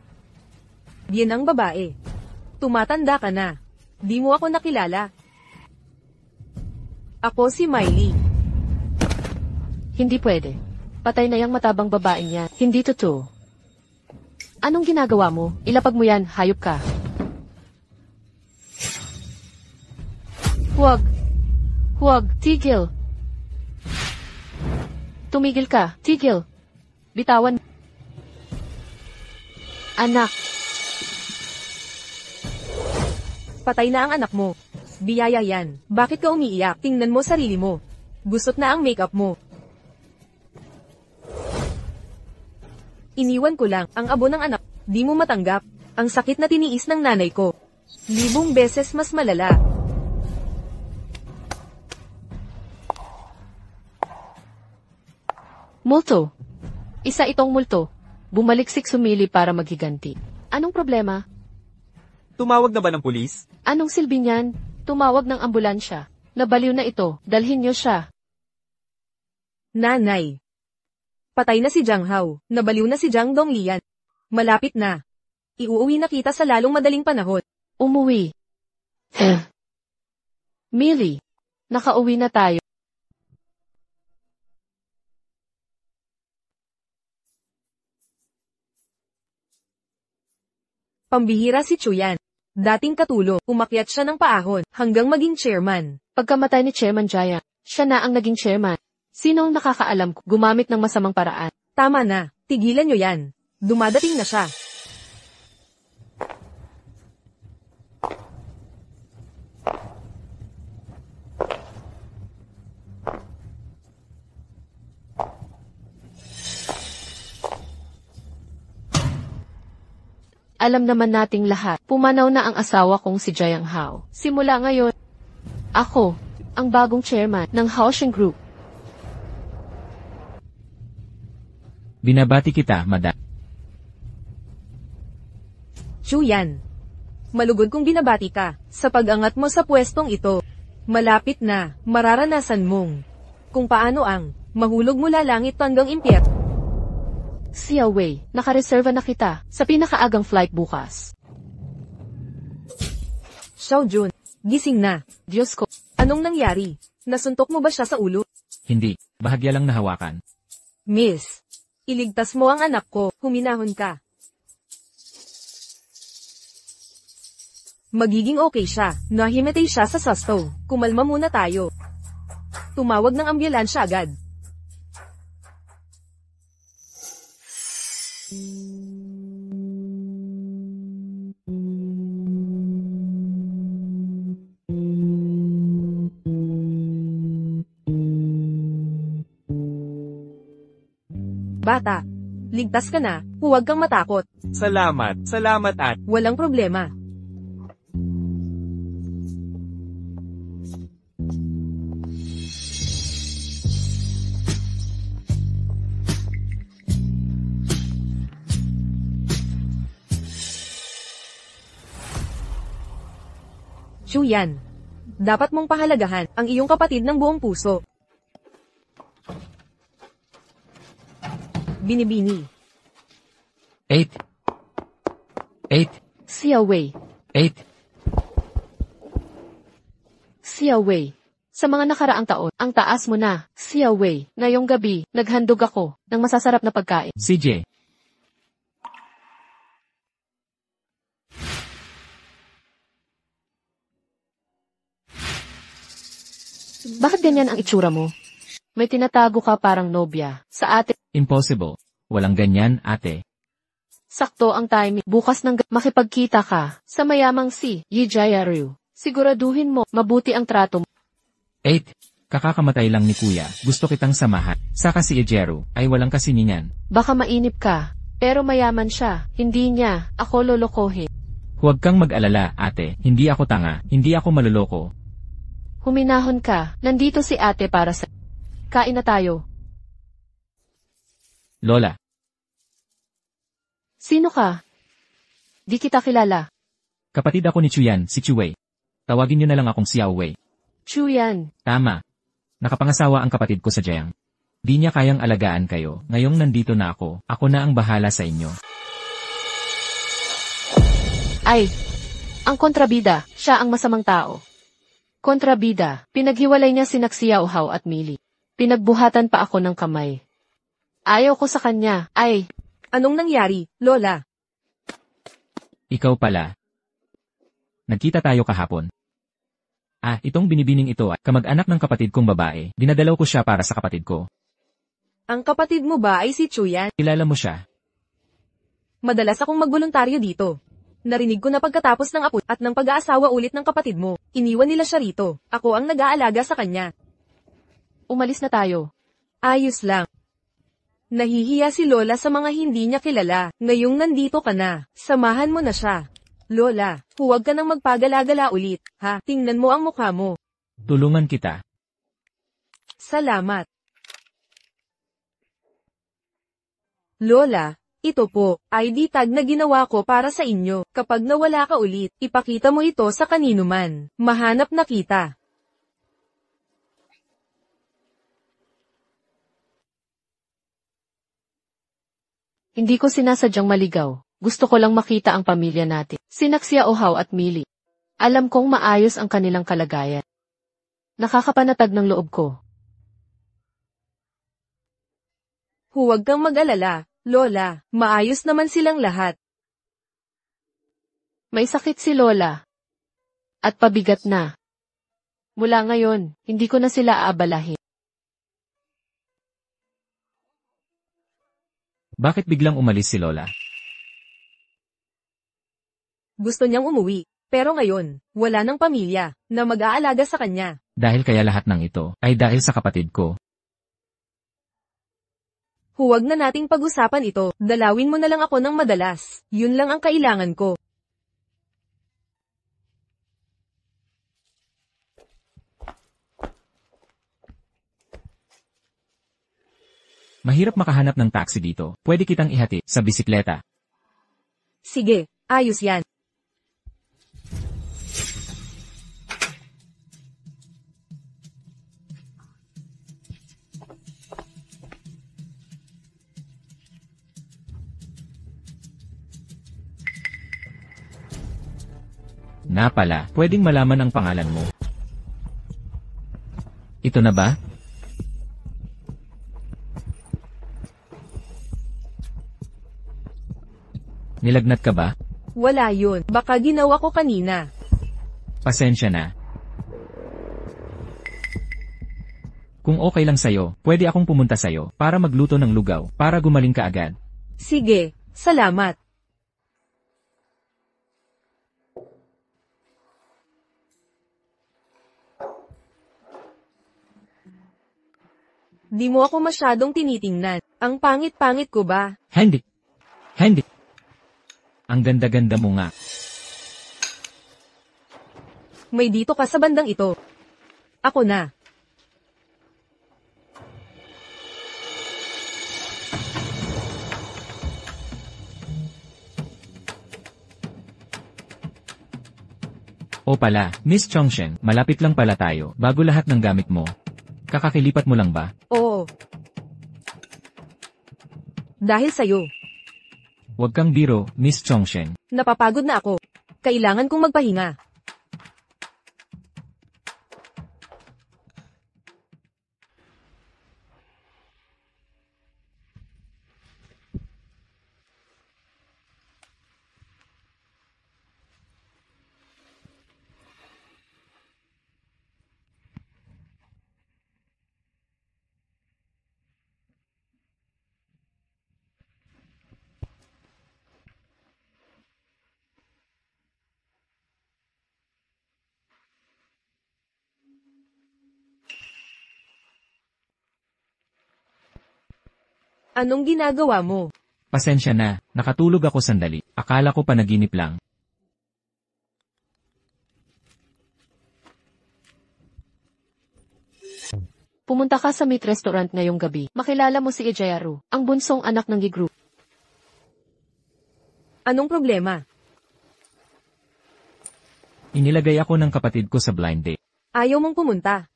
Speaker 1: Biyenang babae. Tumatanda ka na. Di mo ako nakilala. Ako si Miley.
Speaker 4: Hindi pwede. Patay na yung matabang babaeng yan. Hindi totoo. Anong ginagawa mo? Ilapag mo yan, hayop ka. Huwag. Huwag, tigil. Tumigil ka, tigil. Bitawan. Anak.
Speaker 1: Patay na ang anak mo. Biyaya yan. Bakit ka umiiyak? Tingnan mo sarili mo. Gusot na ang makeup mo. Iniwan ko lang ang abo ng anak. Di mo matanggap. Ang sakit na tiniis ng nanay ko. 1000 beses mas malala.
Speaker 4: Multo. Isa itong multo. Bumaliksik sumili para maghiganti. Anong problema?
Speaker 3: Tumawag na ba ng pulis?
Speaker 4: Anong silbi niyan? Tumawag ng ambulansya. Nabaliw na ito. Dalhin niyo siya.
Speaker 1: Nanay. Patay na si Jiang Hao. Nabaliw na si Jiang Donglian. Malapit na. Iuuwi na kita sa lalong madaling panahon.
Speaker 4: Umuwi. Millie. Nakauwi na tayo.
Speaker 1: Pambihira si Chuyan. Dating katulong, umakyat siya ng paahon, hanggang maging chairman.
Speaker 4: Pagkamatay ni Chairman Jaya, siya na ang naging chairman. Sino ang nakakaalam gumamit ng masamang paraan?
Speaker 1: Tama na, tigilan nyo yan. Dumadating na siya.
Speaker 4: Alam naman nating lahat, pumanaw na ang asawa kong si Jiang Hao. Simula ngayon, ako, ang bagong chairman ng Haosheng Group.
Speaker 2: Binabati kita, madam.
Speaker 1: Chuyan. Malugod kong binabati ka, sa pag-angat mo sa pwestong ito. Malapit na, mararanasan mong kung paano ang mahulog mula langit hanggang impyerno.
Speaker 4: Xiao Wei, nakareserva na kita sa pinakaagang flight bukas.
Speaker 1: Xiao Jun, gising na.
Speaker 4: Diyos ko,
Speaker 1: Anong nangyari? Nasuntok mo ba siya sa ulo?
Speaker 2: Hindi, bahagya lang nahawakan.
Speaker 1: Miss, iligtas mo ang anak ko, huminahon ka. Magiging okay siya, nahimatay siya sa susto. Kumalma muna tayo. Tumawag ng ambulansya agad. Bata, ligtas ka na, huwag kang matakot.
Speaker 3: Salamat, salamat at
Speaker 1: Walang problema. Chuyan, dapat mong pahalagahan ang iyong kapatid ng buong puso. Binibini.
Speaker 2: 8.
Speaker 4: Xiao Wei,
Speaker 2: 8.
Speaker 4: Xiao Wei, Sa mga nakaraang taon, ang taas mo na, Xiao Wei. Ngayong gabi, naghandog ako ng masasarap na pagkain.
Speaker 2: CJ.
Speaker 4: Bakit ganyan ang itsura mo? May tinatago ka parang nobya. Sa ate,
Speaker 2: Impossible. Walang ganyan, ate.
Speaker 4: sakto ang timing. Bukas ng makipagkita ka sa mayamang si Yi Jiaryu. Siguraduhin mo, mabuti ang trato mo.
Speaker 2: 8. Kakakamatay lang ni kuya. Gusto kitang samahan. Saka si Ejero ay walang kasiningan.
Speaker 4: Baka mainip ka, pero mayaman siya. Hindi niya ako lolokohin.
Speaker 2: Huwag kang mag-alala, ate. Hindi ako tanga. Hindi ako maluloko.
Speaker 4: Huminahon ka. Nandito si ate para sa... Kain na tayo.
Speaker 2: Lola.
Speaker 4: Sino ka? Di kita kilala.
Speaker 2: Kapatid ako ni Chuyan, si Chuwei. Tawagin niyo na lang akong Xiao Wei.
Speaker 4: Chuyan.
Speaker 2: Tama. Nakapangasawa ang kapatid ko sa Jiang. Di niya kayang alagaan kayo. Ngayong nandito na ako. Ako na ang bahala sa inyo.
Speaker 4: Ay, ang kontrabida, siya ang masamang tao. Kontrabida, pinaghiwalay niya sina Xiao Hao at Mili. Pinagbuhatan pa ako ng kamay. Ayaw ko sa kanya, ay,
Speaker 1: Anong nangyari, Lola?
Speaker 2: Ikaw pala. Nagkita tayo kahapon. Itong binibining ito ay kamag-anak ng kapatid kong babae. Dinadalaw ko siya para sa kapatid ko.
Speaker 1: Ang kapatid mo ba ay si Chuyan?
Speaker 2: Kilala mo siya.
Speaker 1: Madalas akong magboluntaryo dito. Narinig ko na pagkatapos ng apo at ng pag-aasawa ulit ng kapatid mo, iniwan nila siya rito. Ako ang nag-aalaga sa kanya.
Speaker 4: umalis na tayo.
Speaker 1: Ayos lang. Nahihiya si Lola sa mga hindi niya kilala. Ngayong nandito ka na, samahan mo na siya. Lola, huwag ka nang magpagala-gala ulit, ha? Tingnan mo ang mukha mo.
Speaker 2: Tulungan kita.
Speaker 1: Salamat. Lola, ito po, ID tag na ginawa ko para sa inyo. Kapag nawala ka ulit, ipakita mo ito sa kanino man. Mahanap na kita.
Speaker 4: Hindi ko sinasadyang maligaw. Gusto ko lang makita ang pamilya natin. Sinaksya Ohaw at Mili. Alam kong maayos ang kanilang kalagayan. Nakakapanatag ng loob ko.
Speaker 1: Huwag kang mag-alala, Lola. Maayos naman silang lahat.
Speaker 4: May sakit si Lola. At pabigat na. Mula ngayon, hindi ko na sila aabalahin.
Speaker 2: Bakit biglang umalis si Lola?
Speaker 1: Gusto niyang umuwi. Pero ngayon, wala ng pamilya na mag-aalaga sa kanya.
Speaker 2: Dahil kaya lahat ng ito ay dahil sa kapatid ko.
Speaker 1: Huwag na nating pag-usapan ito. Dalawin mo na lang ako ng madalas. Yun lang ang kailangan ko.
Speaker 2: Mahirap makahanap ng taxi dito. Pwede kitang ihati sa bisikleta.
Speaker 1: Sige, ayos yan.
Speaker 2: Na pala, pwedeng malaman ang pangalan mo. Ito na ba? Nilagnat ka ba?
Speaker 1: Wala yun. Baka ginawa ko kanina.
Speaker 2: Pasensya na. Kung okay lang sa'yo, pwede akong pumunta sa'yo para magluto ng lugaw para gumaling ka agad.
Speaker 1: Sige, salamat. Di mo ako masyadong tinitingnan. Ang pangit-pangit ko ba?
Speaker 2: Hindi. Hindi. Ang ganda-ganda mo nga.
Speaker 1: May dito ka sa bandang ito. Ako na.
Speaker 2: O pala, Miss Chongshen, malapit lang pala tayo bago lahat ng gamit mo. Kakakilipat mo lang ba?
Speaker 1: Oo. Dahil sa'yo.
Speaker 2: Huwag kang biro, Miss Chongshen.
Speaker 1: Napapagod na ako. Kailangan kong magpahinga. Anong ginagawa mo?
Speaker 2: Pasensya na, nakatulog ako sandali. Akala ko panaginip lang.
Speaker 4: Pumunta ka sa meat restaurant ngayong gabi. Makilala mo si Ejayaru, ang bunsong anak ng Gigru.
Speaker 1: Anong problema?
Speaker 2: Inilagay ako ng kapatid ko sa blind date.
Speaker 1: Ayaw mong pumunta.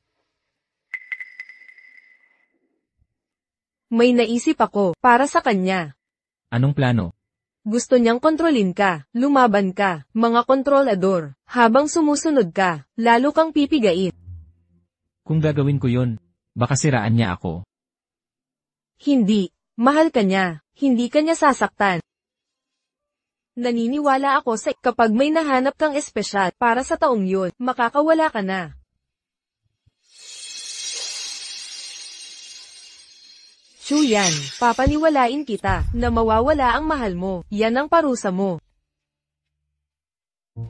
Speaker 1: May naisip ako para sa kanya.
Speaker 2: Anong plano?
Speaker 1: Gusto niyang kontrolin ka, lumaban ka, mga kontrolador. Habang sumusunod ka, lalo kang pipigain.
Speaker 2: Kung gagawin ko yun, baka siraan niya ako.
Speaker 1: Hindi, mahal ka niya, hindi ka niya sasaktan. Naniniwala ako sa kapag may nahanap kang espesyal para sa taong yun, makakawala ka na. Chuyan, papaniwalain kita na mawawala ang mahal mo. Yan ang parusa mo.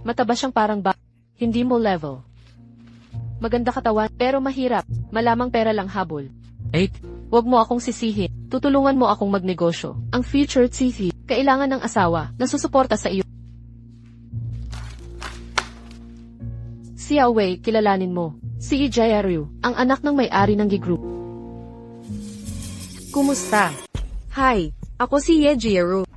Speaker 4: Mataba siyang parang hindi mo level. Maganda katawan, pero mahirap. Malamang pera lang habol.
Speaker 2: 8.
Speaker 4: Huwag mo akong sisihin. Tutulungan mo akong magnegosyo. Ang future CC, kailangan ng asawa na susuporta sa iyo. Si Awei, kilalanin mo. Si Ejayaru, ang anak ng may-ari ng Gigru.
Speaker 1: Kumusta? Hi, ako si Ejayaru.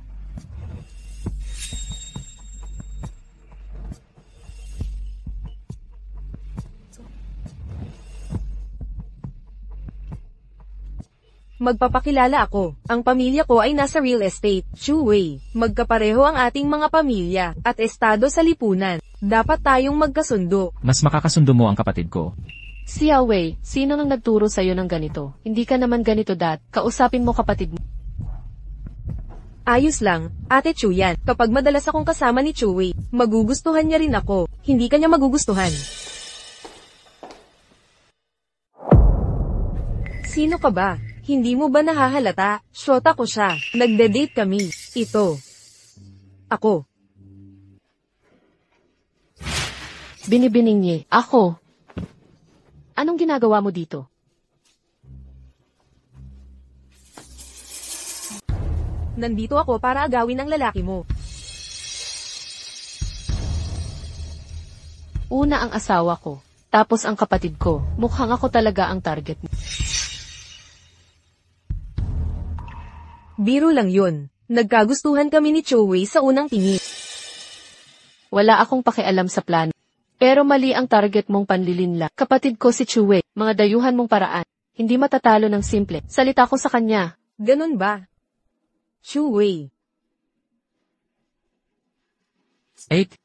Speaker 1: Magpapakilala ako. Ang pamilya ko ay nasa real estate, Chuwei. Magkapareho ang ating mga pamilya, at estado sa lipunan. Dapat tayong magkasundo.
Speaker 2: Mas makakasundo mo ang kapatid ko.
Speaker 4: Si Awei, sino nang nagturo sa'yo ng ganito? Hindi ka naman ganito kausapin mo kapatid mo.
Speaker 1: Ayos lang, Ate Chuyan. Kapag madalas akong kasama ni Chuwei, magugustuhan niya rin ako. Hindi ka niya magugustuhan. Sino ka ba? Hindi mo ba nahahalata? Shota ko siya. Nagde-date kami. Ito. Ako.
Speaker 4: Binibining ako. Anong ginagawa mo dito?
Speaker 1: Nandito ako para agawin ang lalaki mo.
Speaker 4: Una ang asawa ko, tapos ang kapatid ko. Mukhang ako talaga ang target mo.
Speaker 1: Biro lang yun. Nagkagustuhan kami ni Chuwei sa unang tingin.
Speaker 4: Wala akong pakialam sa plano. Pero mali ang target mong panlilinla. Kapatid ko si Chuwei, mga dayuhan mong paraan. Hindi matatalo ng simple. Salita ko sa kanya.
Speaker 1: Ganun ba? Chuwei.
Speaker 2: 8.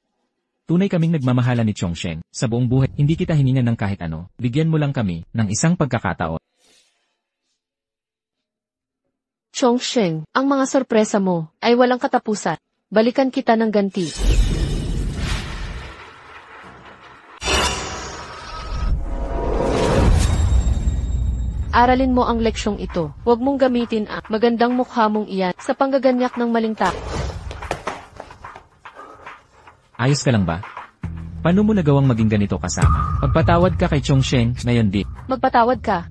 Speaker 2: Tunay kaming nagmamahala ni Chongsheng. Sa buong buhay, hindi kita hiningan ng kahit ano. Bigyan mo lang kami ng isang pagkakataon.
Speaker 4: Chongsheng, ang mga sorpresa mo ay walang katapusan. Balikan kita ng ganti. Aralin mo ang leksyong ito. Huwag mong gamitin ang magandang mukha mong iyan sa panggaganyak ng maling tao.
Speaker 2: Ayos ka lang ba? Paano mo nagawang maging ganito kasama? Pagpatawad ka kay Chongsheng, ngayon di.
Speaker 4: Magpatawad ka.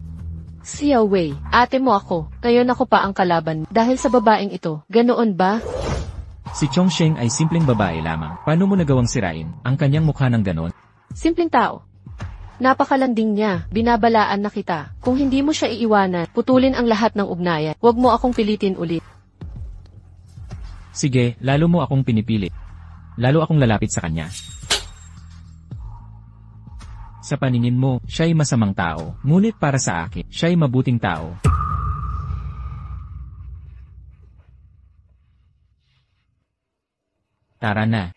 Speaker 4: Si Awei, ate mo ako. Ngayon ako pa ang kalaban dahil sa babaeng ito. Ganoon ba?
Speaker 2: Si Chongsheng ay simpleng babae lamang. Paano mo nagawang sirain ang kanyang mukha ng ganon?
Speaker 4: Simpleng tao. Napakalanding niya. Binabalaan na kita. Kung hindi mo siya iiwanan, putulin ang lahat ng ugnayan. Huwag mo akong pilitin ulit.
Speaker 2: Sige, lalo mo akong pinipili. Lalo akong lalapit sa kanya. Sa paningin mo, siya'y masamang tao. Ngunit para sa akin, siya'y mabuting tao. Tara na.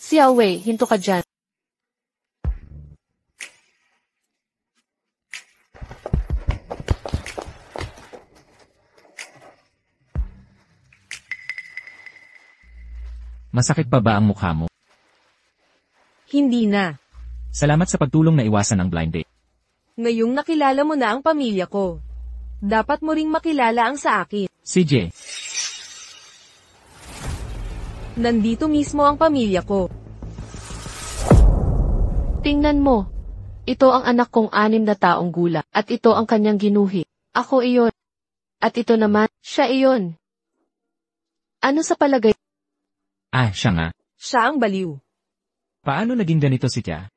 Speaker 4: Si Awei, hinto ka dyan.
Speaker 2: Masakit pa ba ang mukha mo?
Speaker 1: Hindi na.
Speaker 2: Salamat sa pagtulong na iwasan ang blind date.
Speaker 1: Ngayong nakilala mo na ang pamilya ko. Dapat mo ring makilala ang sa akin.
Speaker 2: CJ.
Speaker 1: Nandito mismo ang pamilya ko.
Speaker 4: Tingnan mo. Ito ang anak kong 6 na taong gulang, at ito ang kanyang ginuhi. Ako iyon. At ito naman, siya iyon. Ano sa palagay?
Speaker 2: Ah, siya nga.
Speaker 1: Siya ang baliw.
Speaker 2: Paano naging ganito si Tia?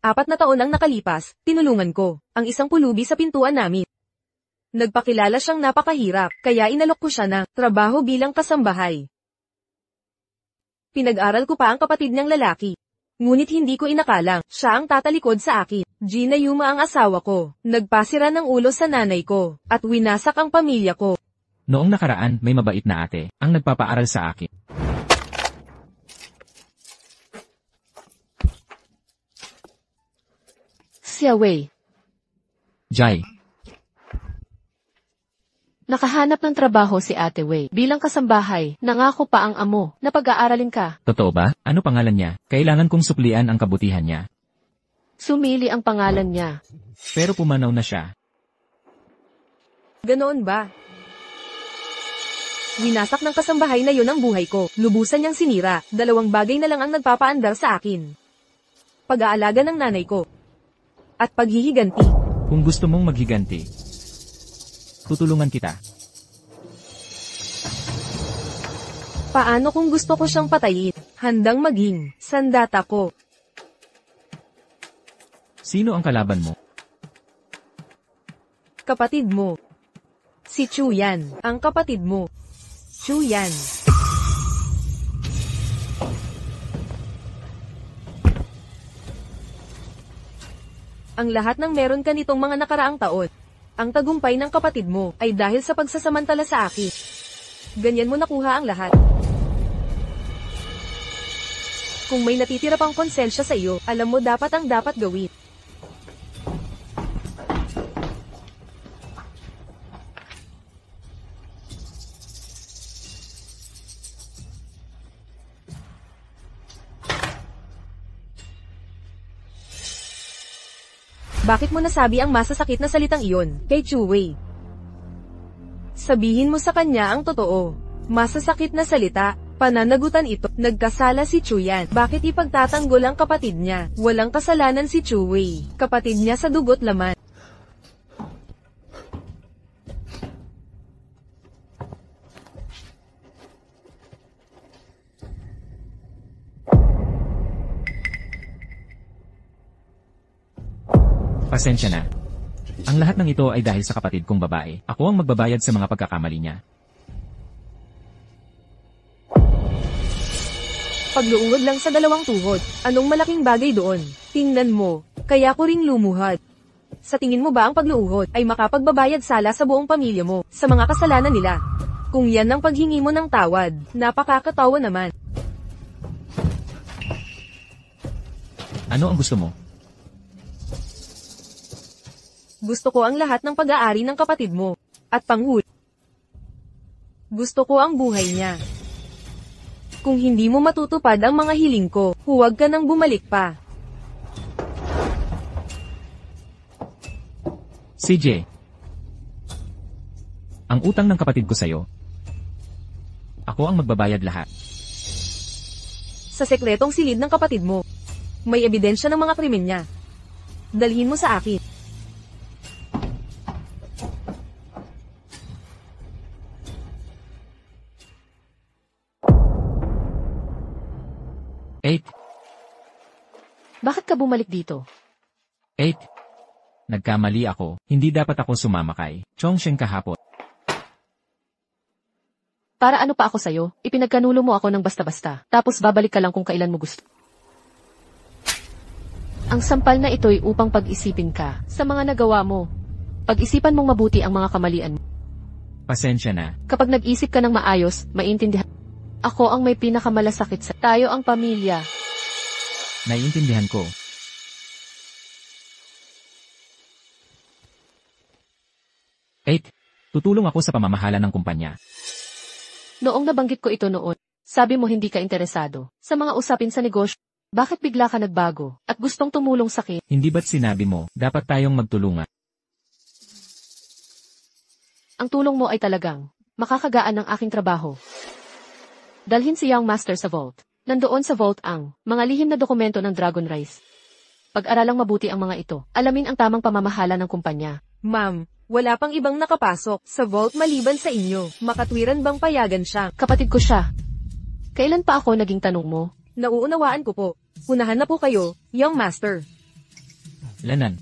Speaker 1: 4 na taon ang nakalipas, tinulungan ko ang isang pulubi sa pintuan namin. Nagpakilala siyang napakahirap, kaya inalok ko siya ng trabaho bilang kasambahay. Pinag-aral ko pa ang kapatid niyang lalaki. Ngunit hindi ko inakalang, siya ang tatalikod sa akin. Gina Yuma ang asawa ko, nagpasira ng ulo sa nanay ko, at winasak ang pamilya ko.
Speaker 2: Noong nakaraan, may mabait na ate, ang nagpapaaral sa akin.
Speaker 4: Xia Wei.
Speaker 2: Jai,
Speaker 4: Nakahanap ng trabaho si Ate Wei. Bilang kasambahay, nangako pa ang amo na pag-aaralin ka.
Speaker 2: totoo ba? Ano pangalan niya? Kailangan kong suplian ang kabutihan niya.
Speaker 4: Sumili ang pangalan niya.
Speaker 2: Pero pumanaw na siya.
Speaker 1: Ganoon ba? Winasak ng kasambahay na yon ang buhay ko. Lubusan niyang sinira. 2 bagay na lang ang nagpapaandar sa akin. Pag-aalaga ng nanay ko. At paghihiganti.
Speaker 2: Kung gusto mong maghiganti, tutulungan kita.
Speaker 1: Paano kung gusto ko siyang patayin? Handang maging sandata ko.
Speaker 2: Sino ang kalaban mo?
Speaker 1: Kapatid mo. Si Chuyan, ang kapatid mo. Chuyan. Ang lahat ng meron ka nitong mga nakaraang taon. Ang tagumpay ng kapatid mo ay dahil sa pagsasamantala sa akin. Ganyan mo nakuha ang lahat. Kung may natitira pang konsensya sa iyo, alam mo dapat ang dapat gawin. Bakit mo nasabi ang masasakit na salitang iyon, kay Chu Wei? Sabihin mo sa kanya ang totoo. Masasakit na salita, pananagutan ito. Nagkasala si Chuyan. Bakit ipagtatanggol ang kapatid niya? Walang kasalanan si Chu Wei. Kapatid niya sa dugo't laman.
Speaker 2: Pasensya na. Ang lahat ng ito ay dahil sa kapatid kong babae. Ako ang magbabayad sa mga pagkakamali niya.
Speaker 1: Pagluungod lang sa 2 tuhod. Anong malaking bagay doon? Tingnan mo. Kaya ko ring lumuhad. Sa tingin mo ba ang pagluuhod ay makapagbabayad sala sa buong pamilya mo, sa mga kasalanan nila? Kung yan ang paghingi mo ng tawad, napakakatawa naman.
Speaker 2: Ano ang gusto mo?
Speaker 1: Gusto ko ang lahat ng pag-aari ng kapatid mo. At panghuli. Gusto ko ang buhay niya. Kung hindi mo matutupad ang mga hiling ko, huwag ka nang bumalik pa.
Speaker 2: CJ. Ang utang ng kapatid ko sa'yo. Ako ang magbabayad lahat.
Speaker 1: Sa sekretong silid ng kapatid mo. May ebidensya ng mga krimen niya. Dalhin mo sa akin.
Speaker 2: Eight.
Speaker 4: Bakit ka bumalik dito?
Speaker 2: 8. Nagkamali ako. Hindi dapat ako sumama kay Chongsheng kahapon.
Speaker 4: Para ano pa ako sa'yo? Ipinagkanulo mo ako ng basta-basta. Tapos babalik ka lang kung kailan mo gusto. Ang sampal na ito'y upang pag-isipin ka sa mga nagawa mo. Pag-isipan mong mabuti ang mga kamalian mo.
Speaker 2: Pasensya na.
Speaker 4: Kapag nag-isip ka ng maayos, maintindihan. Ako ang may pinakamalasakit sa tayo ang pamilya.
Speaker 2: Naiintindihan ko. 8. Tutulong ako sa pamamahala ng kumpanya.
Speaker 4: Noong nabanggit ko ito noon, sabi mo hindi ka interesado sa mga usapin sa negosyo. Bakit bigla ka nagbago at gustong tumulong sa akin?
Speaker 2: Hindi ba't sinabi mo, dapat tayong magtulungan?
Speaker 4: Ang tulong mo ay talagang makakagaan ng aking trabaho. Dalhin si Young Master sa vault. Nandoon sa vault ang mga lihim na dokumento ng Dragon Rise. Pag-aralang mabuti ang mga ito. Alamin ang tamang pamamahala ng kumpanya.
Speaker 1: Ma'am, wala pang ibang nakapasok sa vault maliban sa inyo. Makatwiran bang payagan siya?
Speaker 4: Kapatid ko siya. Kailan pa ako naging tanong mo?
Speaker 1: Nauunawaan ko po. Unahan na po kayo, young master.
Speaker 2: Lanan.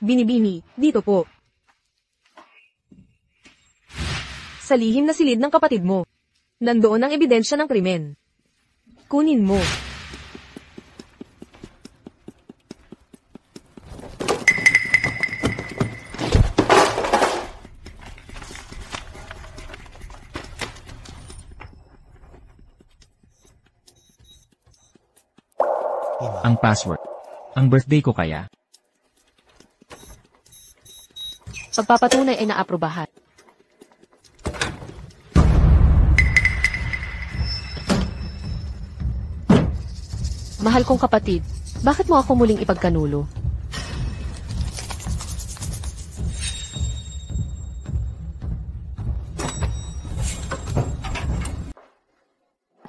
Speaker 1: Binibini, dito po. Sa lihim na silid ng kapatid mo. Nandoon ang ebidensya ng krimen. Kunin mo.
Speaker 2: Ang password. Ang birthday ko kaya?
Speaker 4: Pagpapatunay ay naaprubahan. Mahal kong kapatid, bakit mo ako muling ipagkanulo?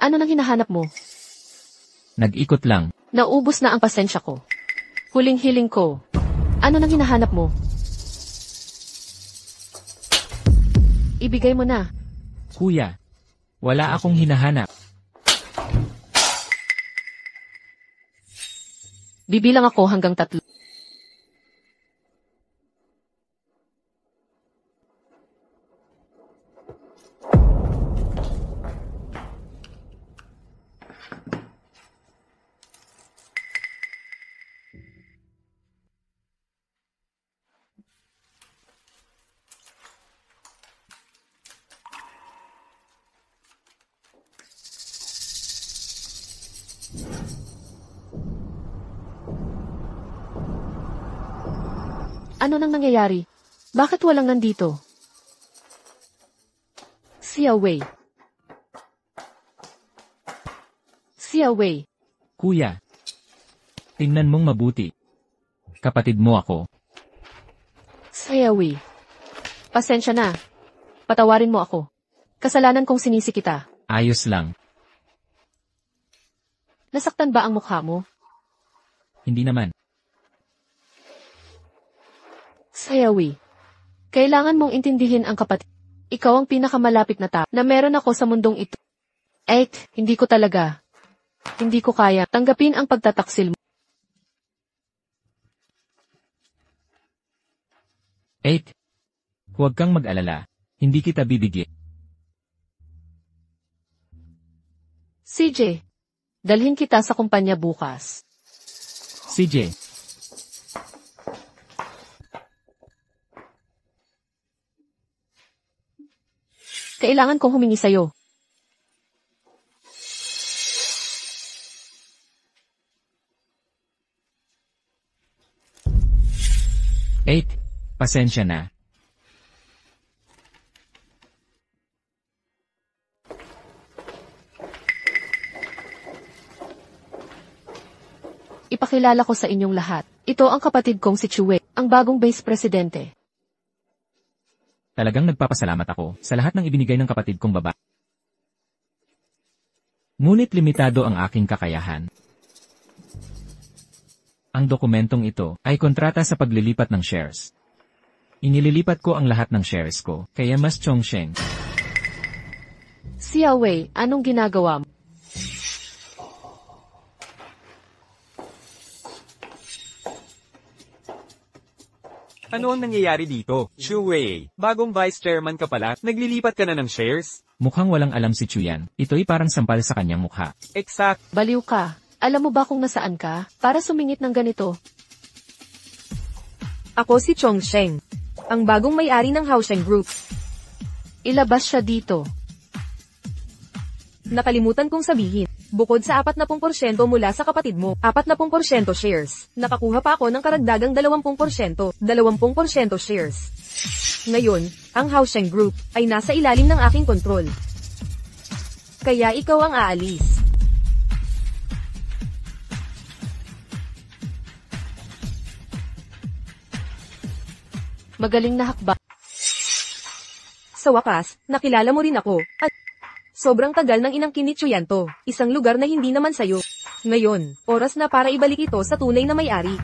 Speaker 4: Ano nang hinahanap mo?
Speaker 2: Nag-ikot lang.
Speaker 4: Naubos na ang pasensya ko. Huling-hiling ko. Ano nang hinahanap mo? Ibigay mo na.
Speaker 2: Kuya, wala akong hinahanap.
Speaker 4: Bibilang ako hanggang 3. Ano nang nangyayari? Bakit walang nandito? Xia Wei. Xia Wei.
Speaker 2: Kuya, tingnan mong mabuti. Kapatid mo ako.
Speaker 4: Xia Wei. Pasensya na. Patawarin mo ako. Kasalanan kong sinisi kita.
Speaker 2: Ayos lang.
Speaker 4: Nasaktan ba ang mukha mo?
Speaker 2: Hindi naman.
Speaker 4: Sayawi, kailangan mong intindihin ang kapatid. Ikaw ang pinakamalapit na tao na meron ako sa mundong ito. Hindi ko talaga. Hindi ko kaya tanggapin ang pagtataksil mo.
Speaker 2: 8. Huwag kang mag-alala. Hindi kita bibigyan.
Speaker 4: CJ, dalhin kita sa kumpanya bukas.
Speaker 2: CJ,
Speaker 4: Kailangan kong humingi sa'yo.
Speaker 2: Pasensya na.
Speaker 4: Ipakilala ko sa inyong lahat. Ito ang kapatid kong si Chue, ang bagong vice presidente.
Speaker 2: Talagang nagpapasalamat ako sa lahat ng ibinigay ng kapatid kong baba. Ngunit limitado ang aking kakayahan. Ang dokumentong ito ay kontrata sa paglilipat ng shares. Inililipat ko ang lahat ng shares ko, kaya mas Chongsheng.
Speaker 4: Xia Wei, anong ginagawa mo?
Speaker 3: Ano ang nangyayari dito? Shuwei, bagong vice chairman ka pala, naglilipat ka na ng shares?
Speaker 2: Mukhang walang alam si Chuyan. Ito'y parang sampal sa kanyang mukha.
Speaker 3: Exact.
Speaker 4: Baliw ka. Alam mo ba kung nasaan ka? Para sumingit ng ganito.
Speaker 1: Ako si Chongsheng, ang bagong may-ari ng Haosheng Group.
Speaker 4: Ilabas siya dito.
Speaker 1: Nakalimutan kong sabihin, bukod sa 40% mula sa kapatid mo, 40% shares, nakakuha pa ako ng karagdagang 20%, 20% shares. Ngayon, ang Haosheng Group ay nasa ilalim ng aking kontrol. Kaya ikaw ang aalis.
Speaker 4: Magaling na hakbang.
Speaker 1: Sa wakas, nakilala mo rin ako, at Sobrang tagal ng inangkin ni Chuyan to, isang lugar na hindi naman sayo. Ngayon, oras na para ibalik ito sa tunay na may-ari.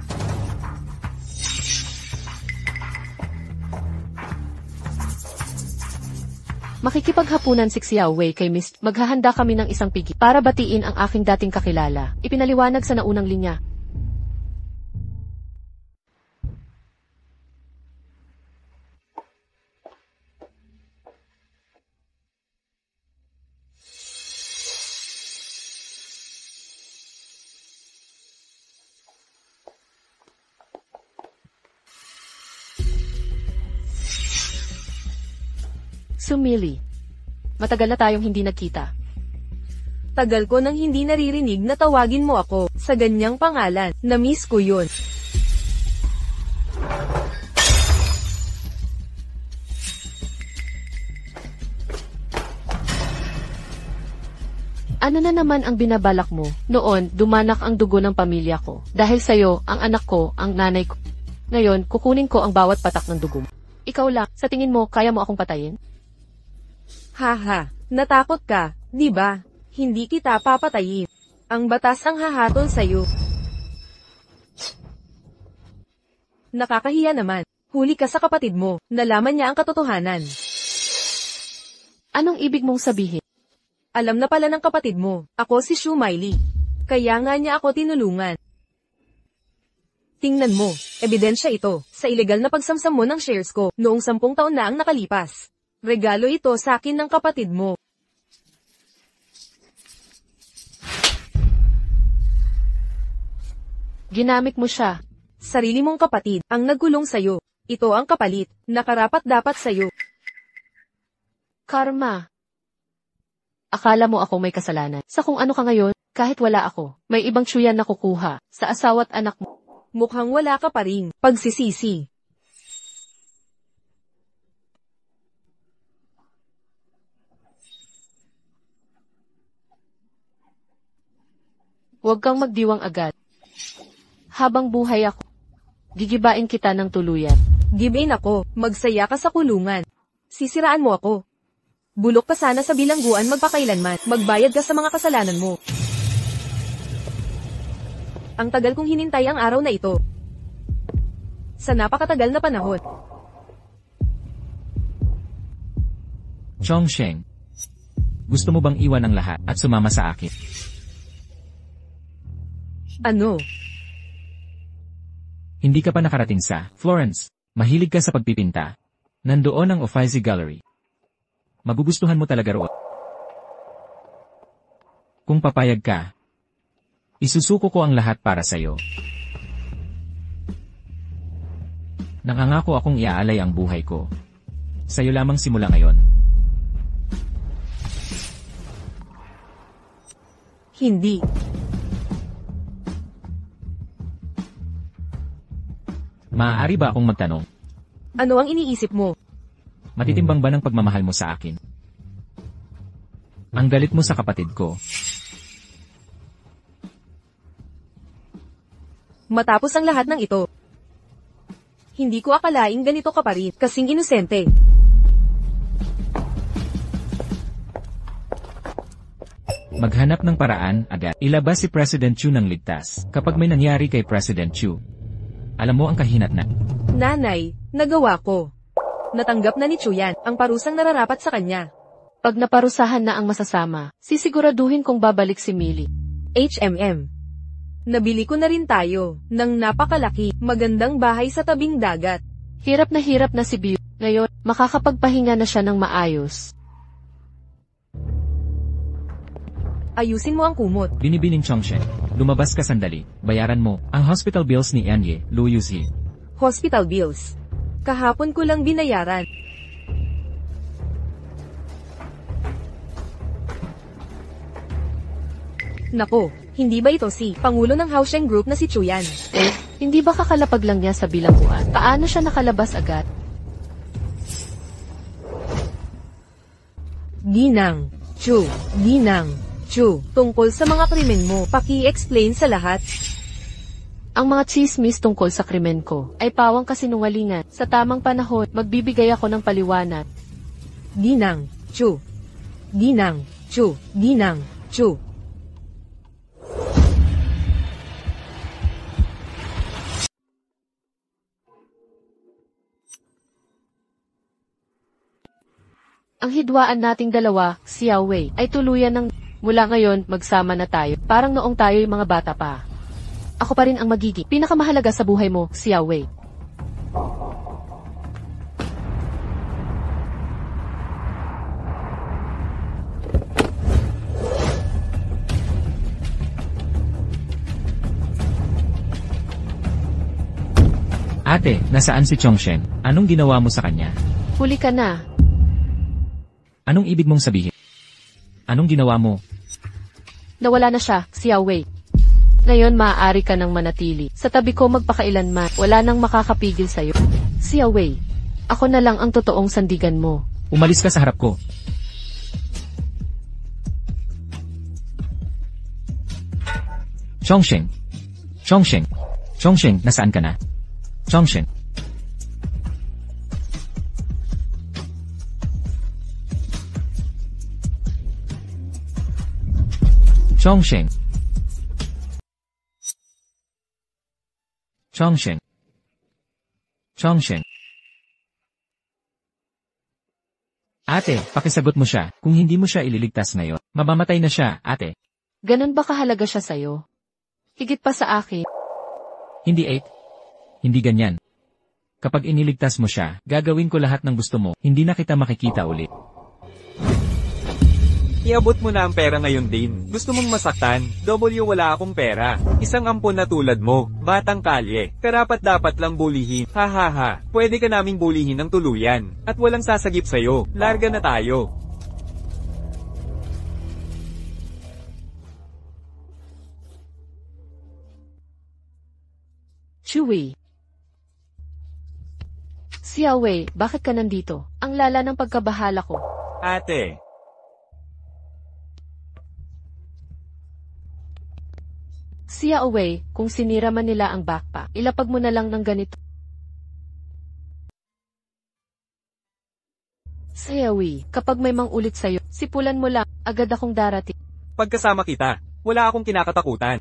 Speaker 4: Makikipaghapunan si Xiao Wei kay Miss. Maghahanda kami ng isang pigi para batiin ang aking dating kakilala. Ipinaliwanag sa naunang linya. Sumili. Matagal na tayong hindi nagkita.
Speaker 1: Tagal ko nang hindi naririnig na tawagin mo ako sa ganyang pangalan. Na-miss ko yun.
Speaker 4: Ano na naman ang binabalak mo? Noon, dumanak ang dugo ng pamilya ko. Dahil sa'yo, ang anak ko, ang nanay ko. Ngayon, kukunin ko ang bawat patak ng dugo mo. Ikaw lang, sa tingin mo, kaya mo akong patayin?
Speaker 1: Haha, natakot ka, di ba? Hindi kita papatayin. Ang batas ang hahatol sa'yo. Nakakahiya naman. Huli ka sa kapatid mo, nalaman niya ang katotohanan.
Speaker 4: Anong ibig mong sabihin?
Speaker 1: Alam na pala ng kapatid mo, ako si Shu Miley. Kaya nga niya ako tinulungan. Tingnan mo, ebidensya ito, sa ilegal na pagsamsam mo ng shares ko, noong 10 taon na ang nakalipas. Regalo ito sa akin ng kapatid mo.
Speaker 4: Ginamit mo siya.
Speaker 1: Sarili mong kapatid, ang nagkulong sa'yo. Ito ang kapalit, na karapat dapat sa'yo.
Speaker 4: Karma. Akala mo ako may kasalanan. Sa kung ano ka ngayon, kahit wala ako, may ibang Chuyan na kukuha, sa asawa't anak mo.
Speaker 1: Mukhang wala ka pa ring pagsisisi.
Speaker 4: Huwag kang magdiwang agad. Habang buhay ako, gigibain kita ng tuluyan.
Speaker 1: Give in ako, magsaya ka sa kulungan. Sisiraan mo ako. Bulok ka sana sa bilangguan magpakailanman, magbayad ka sa mga kasalanan mo. Ang tagal kong hinintay ang araw na ito. Sa napakatagal na panahon.
Speaker 2: Chongsheng. Gusto mo bang iwan ang lahat at sumama sa akin?
Speaker 1: Ano?
Speaker 2: Hindi ka pa nakarating sa Florence. Mahilig ka sa pagpipinta. Nandoon ang Uffizi Gallery. Magugustuhan mo talaga roon. Kung papayag ka, isusuko ko ang lahat para sa'yo. Nangangako akong iaalay ang buhay ko. Sa'yo lamang simula ngayon.
Speaker 1: Hindi.
Speaker 2: Maaari ba akong magtanong?
Speaker 1: Ano ang iniisip mo?
Speaker 2: Matitimbang ba ng pagmamahal mo sa akin? Ang galit mo sa kapatid ko.
Speaker 1: Matapos ang lahat ng ito, hindi ko akalaing ganito ka pa rin, kasing inosente.
Speaker 2: Maghanap ng paraan agad. Ilabas si President Chu ng ligtas kapag may nangyari kay President Chu. Alam mo ang kahinatnan.
Speaker 1: Nanay, nagawa ko. Natanggap na ni Chuyan ang parusang nararapat sa kanya.
Speaker 4: Pag naparusahan na ang masasama, sisiguraduhin kong babalik si Millie.
Speaker 1: HMM. Nabili ko na rin tayo ng napakalaki, magandang bahay sa tabing dagat.
Speaker 4: Hirap na si Biu. Ngayon, makakapagpahinga na siya ng maayos.
Speaker 1: Ayusin mo ang kumot.
Speaker 2: Binibining Chongsheng. Lumabas ka sandali. Bayaran mo ang hospital bills ni Anye, Lu Yuzi.
Speaker 1: Hospital bills. Kahapon ko lang binayaran. Nako, hindi ba ito si Pangulo ng Haosheng Group na si Chuyan?
Speaker 4: Hindi ba kakalapag lang niya sa bilangguan? Paano siya nakalabas agad?
Speaker 1: Ginang, Chu, Ginang, Chu, tungkol sa mga krimen mo, paki-explain sa lahat.
Speaker 4: Ang mga chismis tungkol sa krimen ko ay pawang kasinungalingan. Sa tamang panahon, magbibigay ako ng paliwanag.
Speaker 1: Ginang, Chu, Ginang, Chu, ginang, Chu.
Speaker 4: Ang hidwaan nating dalawa, Xiao Wei, ay tuluyan ng mula ngayon magsama na tayo. Parang noong tayo'y mga bata pa. Ako pa rin ang magiging pinakamahalaga sa buhay mo, Xiao Wei.
Speaker 2: Ate, nasaan si Chongshen? Anong ginawa mo sa kanya?
Speaker 4: Huli ka na.
Speaker 2: Anong ibig mong sabihin? Anong ginawa mo?
Speaker 4: Nawala na siya, Xiao Wei. Ngayon maaari ka nang manatili. Sa tabi ko magpakailanman, wala nang makakapigil sa'yo. Xiao Wei, ako na lang ang totoong sandigan mo.
Speaker 2: Umalis ka sa harap ko. Chongshen. Chongshen. Chongshen, nasaan ka na? Chongshen. Chongshen. Chongshen. Chongshen. Ate, pakisagot mo siya. Kung hindi mo siya ililigtas ngayon, mamamatay na siya, ate.
Speaker 4: Ganun ba kahalaga siya sa'yo? Higit pa sa akin.
Speaker 2: Hindi 8. Hindi ganyan. Kapag iniligtas mo siya, gagawin ko lahat ng gusto mo, hindi na kita makikita ulit.
Speaker 3: Iabot mo na ang pera ngayon din. Gusto mong masaktan? Wala akong pera. Isang ampon na tulad mo, batang kalye. Karapat dapat lang bulihin. Ha ha ha. Pwede ka naming bulihin ng tuluyan. At walang sasagip sa'yo. Larga na tayo.
Speaker 4: Chewie. Xiao Wei, bakit ka nandito? Ang lala ng pagkabahala ko.
Speaker 3: Ate.
Speaker 4: Xiao Wei, kung sinira man nila ang backpack, ilapag mo na lang ng ganito. Xiao Wei, kapag may mangulit sa'yo, sipulan mo lang, agad akong darating.
Speaker 3: Pagkasama kita, wala akong kinakatakutan.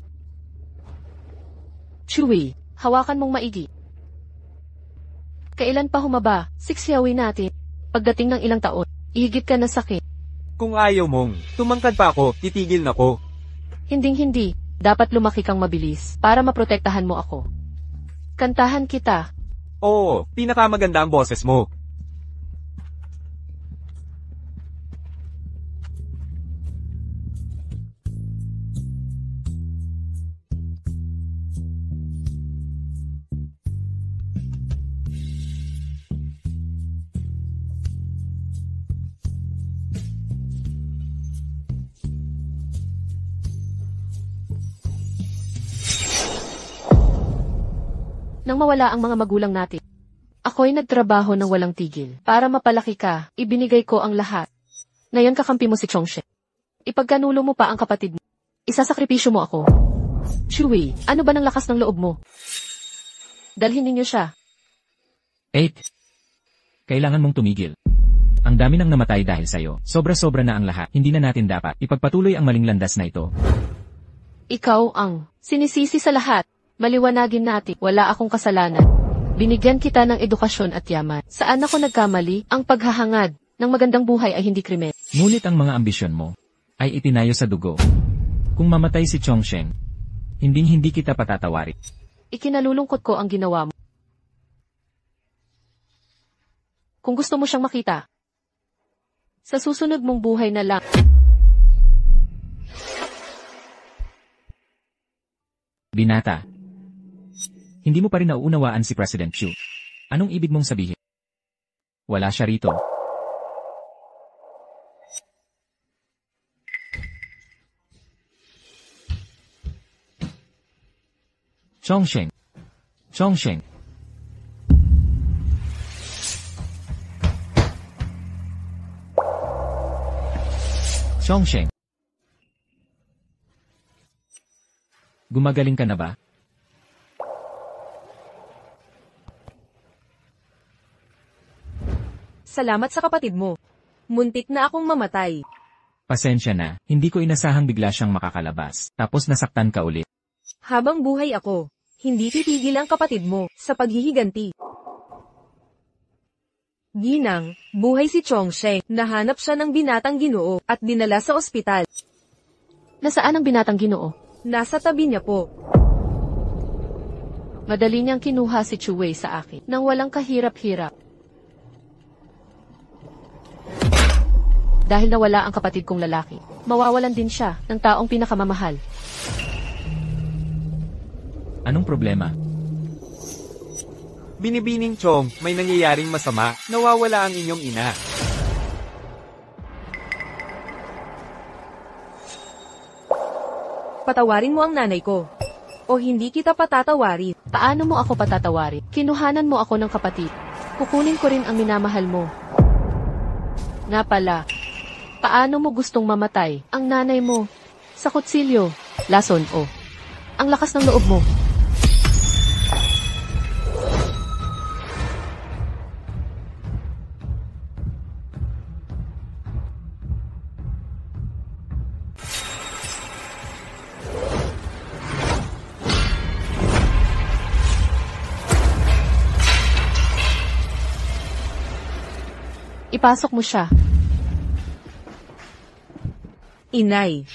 Speaker 4: Chewie, hawakan mong maigi. Kailan pa humaba, si Xiao Wei natin? Pagdating ng ilang taon, ihigit ka na sakit.
Speaker 3: Kung ayaw mong, tumangkad pa ako, titigil na ko.
Speaker 4: Hinding-hindi, dapat lumaki kang mabilis, para maprotektahan mo ako. Kantahan kita.
Speaker 3: Oo, pinakamaganda ang boses mo.
Speaker 4: Nang mawala ang mga magulang natin, ako'y nagtrabaho ng walang tigil. Para mapalaki ka, ibinigay ko ang lahat. Ngayon kakampi mo si Chongshen. Ipagkanulo mo pa ang kapatid mo. Isasakripisyo mo ako. Chewie, ano ba ng lakas ng loob mo? Dalhin ninyo siya.
Speaker 2: 8. Kailangan mong tumigil. Ang dami nang namatay dahil sa'yo. Sobra-sobra na ang lahat. Hindi na natin dapat ipagpatuloy ang maling landas na ito.
Speaker 4: Ikaw ang sinisisi sa lahat. Maliwanagin natin, wala akong kasalanan. Binigyan kita ng edukasyon at yaman. Saan ako nagkamali? Ang paghahangad ng magandang buhay ay hindi krimen.
Speaker 2: Ngunit ang mga ambisyon mo ay itinayo sa dugo. Kung mamatay si Chongshen, hindi kita patatawarin.
Speaker 4: Ikinalulungkot ko ang ginawa mo. Kung gusto mo siyang makita, sa susunod mong buhay na lang.
Speaker 2: Binata. Hindi mo pa rin nauunawaan si President Xu. Anong ibig mong sabihin? Wala siya rito. Chongshen. Chongshen. Chongshen. Gumagaling ka na ba?
Speaker 1: Salamat sa kapatid mo. Muntik na akong mamatay.
Speaker 2: Pasensya na, hindi ko inasahang bigla siyang makakalabas, tapos nasaktan ka ulit.
Speaker 1: Habang buhay ako, hindi titigil ang kapatid mo sa paghihiganti. Ginang, buhay si Chongsheng, nahanap siya ng binatang Ginoo at dinala sa ospital.
Speaker 4: Nasaan ang binatang Ginoo?
Speaker 1: Nasa tabi niya po.
Speaker 4: Madali niyang kinuha si Chuwei sa akin nang walang kahirap-hirap. Dahil nawala ang kapatid kong lalaki, mawawalan din siya ng taong pinakamamahal.
Speaker 2: Anong problema?
Speaker 3: Binibining Chong, may nangyayaring masama, nawawala ang inyong ina.
Speaker 1: Patawarin mo ang nanay ko. O hindi kita patatawarin.
Speaker 4: Paano mo ako patatawarin? Kinuhanan mo ako ng kapatid. Kukunin ko rin ang minamahal mo. Nga pala, paano mo gustong mamatay ang nanay mo? Sa kutsilyo, lason o. Ang lakas ng loob mo. Ipasok mo siya.
Speaker 1: Inay,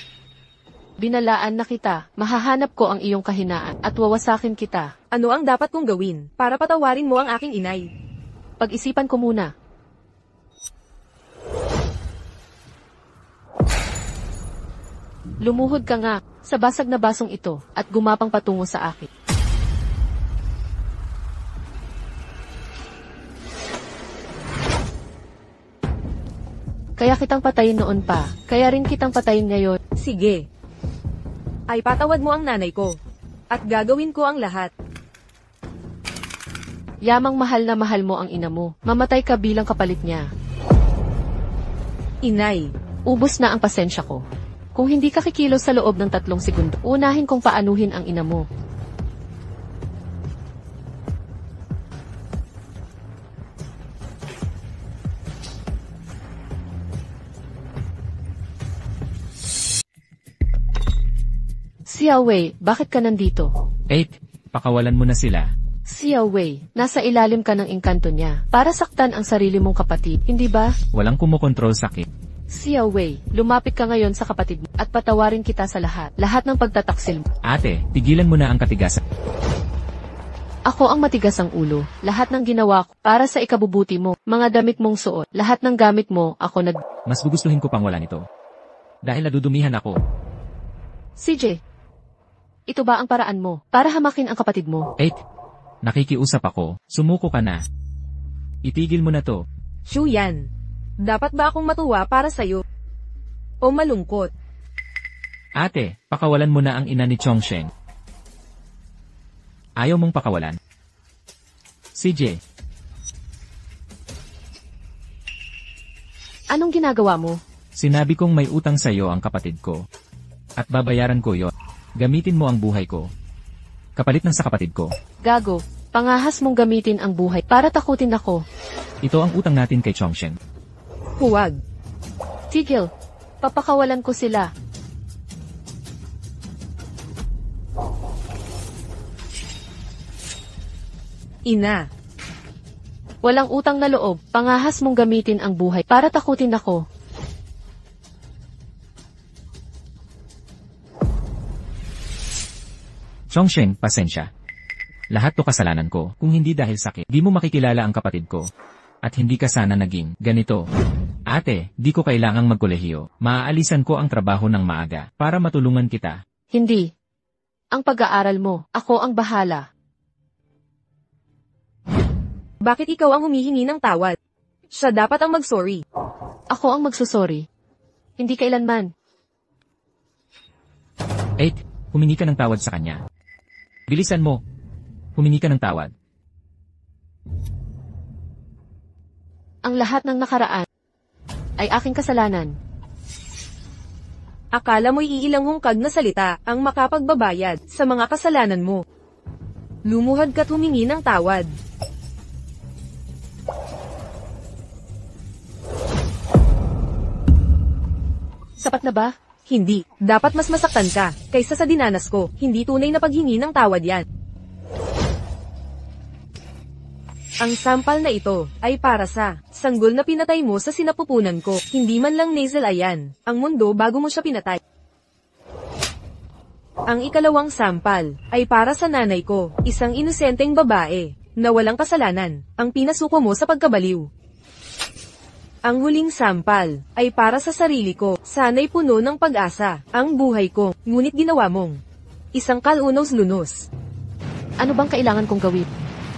Speaker 4: Binalaan na kita, mahahanap ko ang iyong kahinaan at wawasakin kita.
Speaker 1: ano ang dapat kong gawin para patawarin mo ang aking inay?
Speaker 4: Pag-isipan ko muna. Lumuhod ka nga sa basag na basong ito at gumapang patungo sa akin. Kaya kitang patayin noon pa, kaya rin kitang patayin ngayon.
Speaker 1: Sige. Ay patawad mo ang nanay ko. At gagawin ko ang lahat.
Speaker 4: Yamang mahal na mahal mo ang ina mo, mamatay ka bilang kapalit niya.
Speaker 1: Inay,
Speaker 4: Ubos na ang pasensya ko. Kung hindi ka kikilos sa loob ng 3 segundo, unahin kong paanuhin ang ina mo. Xiaowei, bakit ka nandito?
Speaker 2: 8. Pakawalan mo na sila.
Speaker 4: Xiaowei, nasa ilalim ka ng engkanto niya para saktan ang sarili mong kapatid, hindi ba?
Speaker 2: Walang kumokontrol sakit.
Speaker 4: Xiaowei, lumapit ka ngayon sa kapatid mo at patawarin kita sa lahat ng pagtataksil mo.
Speaker 2: Ate, tigilan mo na ang katigasan.
Speaker 4: Ako ang matigas ang ulo. Lahat ng ginawa ko para sa ikabubuti mo, mga damit mong suot, lahat ng gamit mo, ako
Speaker 2: Mas gugustuhin ko pang wala nito. Dahil nadudumihan ako.
Speaker 4: CJ, ito ba ang paraan mo para hamakin ang kapatid mo?
Speaker 2: 8. Nakikiusap ako, sumuko ka na. Itigil mo na to.
Speaker 1: Shuyan. Dapat ba akong matuwa para sa'yo? O malungkot?
Speaker 2: Ate, pakawalan mo na ang ina ni Chongsheng. Ayaw mong pakawalan? CJ,
Speaker 4: Anong ginagawa mo?
Speaker 2: sinabi kong may utang sa'yo ang kapatid ko. At babayaran ko yon. Gamitin mo ang buhay ko. Kapalit ng sa kapatid ko.
Speaker 4: Gago, pangahas mong gamitin ang buhay para takutin ako.
Speaker 2: Ito ang utang natin kay Chongsheng.
Speaker 1: Huwag.
Speaker 4: Tigil, papakawalan ko sila.
Speaker 1: Ina.
Speaker 4: Walang utang na loob, pangahas mong gamitin ang buhay para takutin ako.
Speaker 2: Chongsheng, pasensya. Lahat to kasalanan ko. Kung hindi dahil sakit, di mo makikilala ang kapatid ko. At hindi ka sana naging ganito. Ate, di ko kailangang magkolehiyo. Maaalisan ko ang trabaho ng maaga para matulungan kita.
Speaker 4: Hindi. Ang pag-aaral mo, ako ang bahala.
Speaker 1: Bakit ikaw ang humihingi ng tawad? Siya dapat ang mag-sorry.
Speaker 4: Ako ang magsusorry. Hindi kailanman.
Speaker 2: 8. Humingi ka ng tawad sa kanya. Bilisan mo. Humingi ka ng tawad.
Speaker 4: Ang lahat ng nakaraan ay aking kasalanan.
Speaker 1: Akala mo'y iilang hungkag na salita ang makapagbabayad sa mga kasalanan mo. Lumuhad ka't humingi ng tawad.
Speaker 4: Sapat na ba?
Speaker 1: Hindi, dapat mas masaktan ka, kaysa sa dinanas ko, hindi tunay na paghingi ng tawad yan. Ang sampal na ito, ay para sa sanggol na pinatay mo sa sinapupunan ko, hindi man lang nasal ayan, ang mundo bago mo siya pinatay. Ang ikalawang sampal, ay para sa nanay ko, isang inosenteng babae, na walang kasalanan, ang pinasuko mo sa pagkabaliw. Ang huling sampal, ay para sa sarili ko, sana'y puno ng pag-asa, ang buhay ko, ngunit ginawa mong isang kalunos-lunos.
Speaker 4: Ano bang kailangan kong gawin?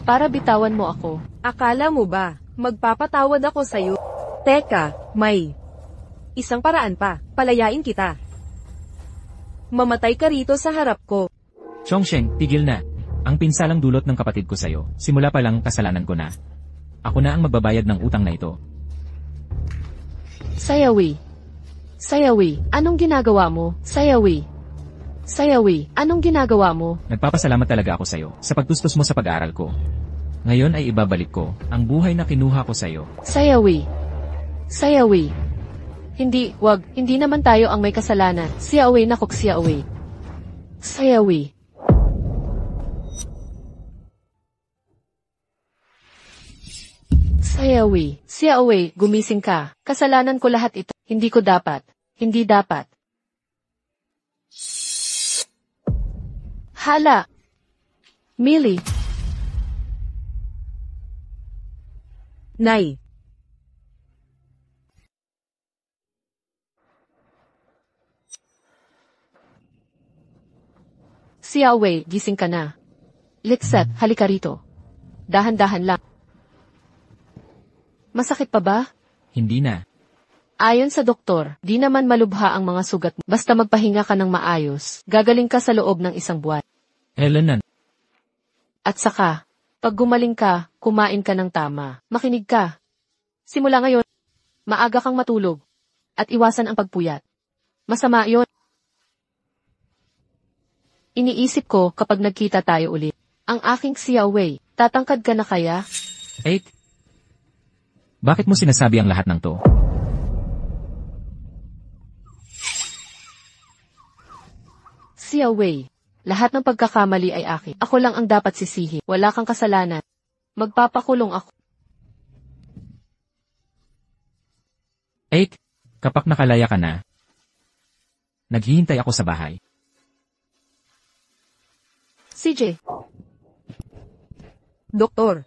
Speaker 4: Para bitawan mo ako.
Speaker 1: Akala mo ba, magpapatawad ako sa'yo? Teka, may isang paraan pa, palayain kita. Mamatay ka rito sa harap ko.
Speaker 2: Chongsheng, tigil na. Ang pinsalang dulot ng kapatid ko sa'yo, simula pa lang kasalanan ko na. Ako na ang magbabayad ng utang na ito.
Speaker 4: Sayawi. Sayawi, anong ginagawa mo? Sayawi. Sayawi, anong ginagawa mo?
Speaker 2: Nagpapasalamat talaga ako sa'yo, sa pagtustos mo sa pag-aaral ko. Ngayon ay ibabalik ko, ang buhay na kinuha ko sa'yo.
Speaker 4: Sayawi. Sayawi. Hindi naman tayo ang may kasalanan. Siyawi nakok siyawi. Sayawi. Sayawi. Siyawi, gumising ka. Kasalanan ko lahat ito. Hindi ko dapat. Hindi dapat. Hala. Millie.
Speaker 1: Nay.
Speaker 4: Siyawi, gising ka na. Lixet, halika rito. Dahan-dahan lang. Masakit pa ba?
Speaker 2: Hindi na.
Speaker 4: Ayon sa doktor, di naman malubha ang mga sugat mo. Basta magpahinga ka ng maayos, gagaling ka sa loob ng 1 buwan.
Speaker 2: Helen,
Speaker 4: At saka, pag gumaling ka, kumain ka ng tama. Makinig ka. Simula ngayon, maaga kang matulog. At iwasan ang pagpuyat. Masama yon. Iniisip ko kapag nagkita tayo ulit. Ang aking Siyawi, tatangkad ka na kaya?
Speaker 2: Bakit mo sinasabi ang lahat ng to?
Speaker 4: Siyawi, lahat ng pagkakamali ay akin. Ako lang ang dapat sisihin. Wala kang kasalanan. Magpapakulong ako.
Speaker 2: Kapag nakalaya ka na, naghihintay ako sa bahay.
Speaker 4: CJ.
Speaker 1: Doktor,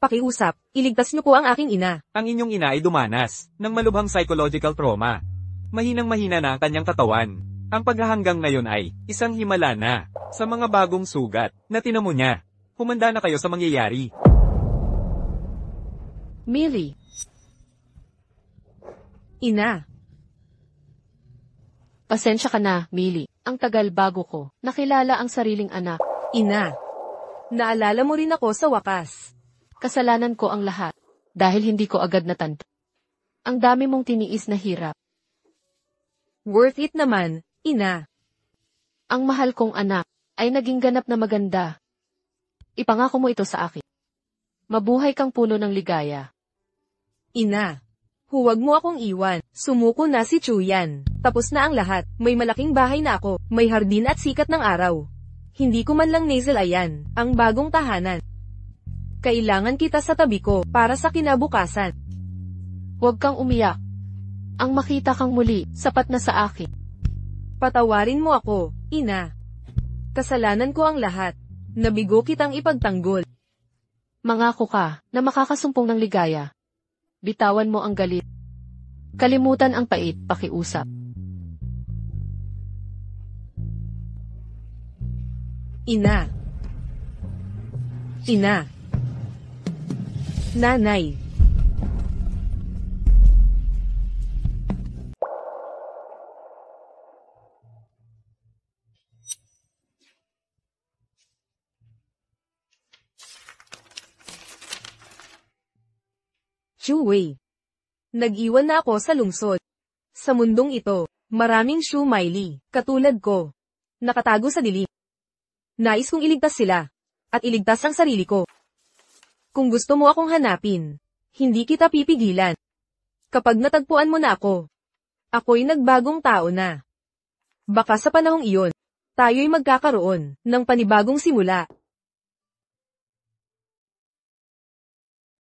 Speaker 1: pakiusap, iligtas niyo po ang aking ina.
Speaker 3: Ang inyong ina ay dumanas ng malubhang psychological trauma. Mahinang-mahina na ang kanyang katawan. Ang paghahanggang ngayon ay isang himala na sa mga bagong sugat na tinamo niya. Humanda na kayo sa mangyayari.
Speaker 4: Millie.
Speaker 1: Ina.
Speaker 4: Pasensya ka na, Millie. Ang tagal bago ko nakilala ang sariling anak.
Speaker 1: Ina. Naalala mo rin ako sa wakas.
Speaker 4: Kasalanan ko ang lahat dahil hindi ko agad natanto. Ang dami mong tiniis na hirap.
Speaker 1: Worth it naman, ina.
Speaker 4: Ang mahal kong anak ay naging ganap na maganda. Ipangako mo ito sa akin. Mabuhay kang puno ng ligaya.
Speaker 1: Ina. Huwag mo akong iwan. Sumuko na si Chuyan. Tapos na ang lahat. May malaking bahay na ako. May hardin at sikat ng araw. Hindi ko man lang nasal ayan, ang bagong tahanan. Kailangan kita sa tabi ko, para sa kinabukasan.
Speaker 4: Huwag kang umiyak. Ang makita kang muli, sapat na sa akin.
Speaker 1: Patawarin mo ako, ina. Kasalanan ko ang lahat. Nabigo kitang ipagtanggol.
Speaker 4: Mangako ka, na makakasumpong ng ligaya. Bitawan mo ang galit. Kalimutan ang pait, pakiusap.
Speaker 1: Ina. Ina. Nanay. Shuwei. Nag-iwan na ako sa lungsod. Sa mundong ito, maraming Shumaili, katulad ko, nakatago sa dilim. Nais kong iligtas sila, at iligtas ang sarili ko. Kung gusto mo akong hanapin, hindi kita pipigilan. Kapag natagpuan mo na ako, Ako'y nagbagong tao na. Baka sa panahong iyon, tayo'y magkakaroon ng panibagong simula.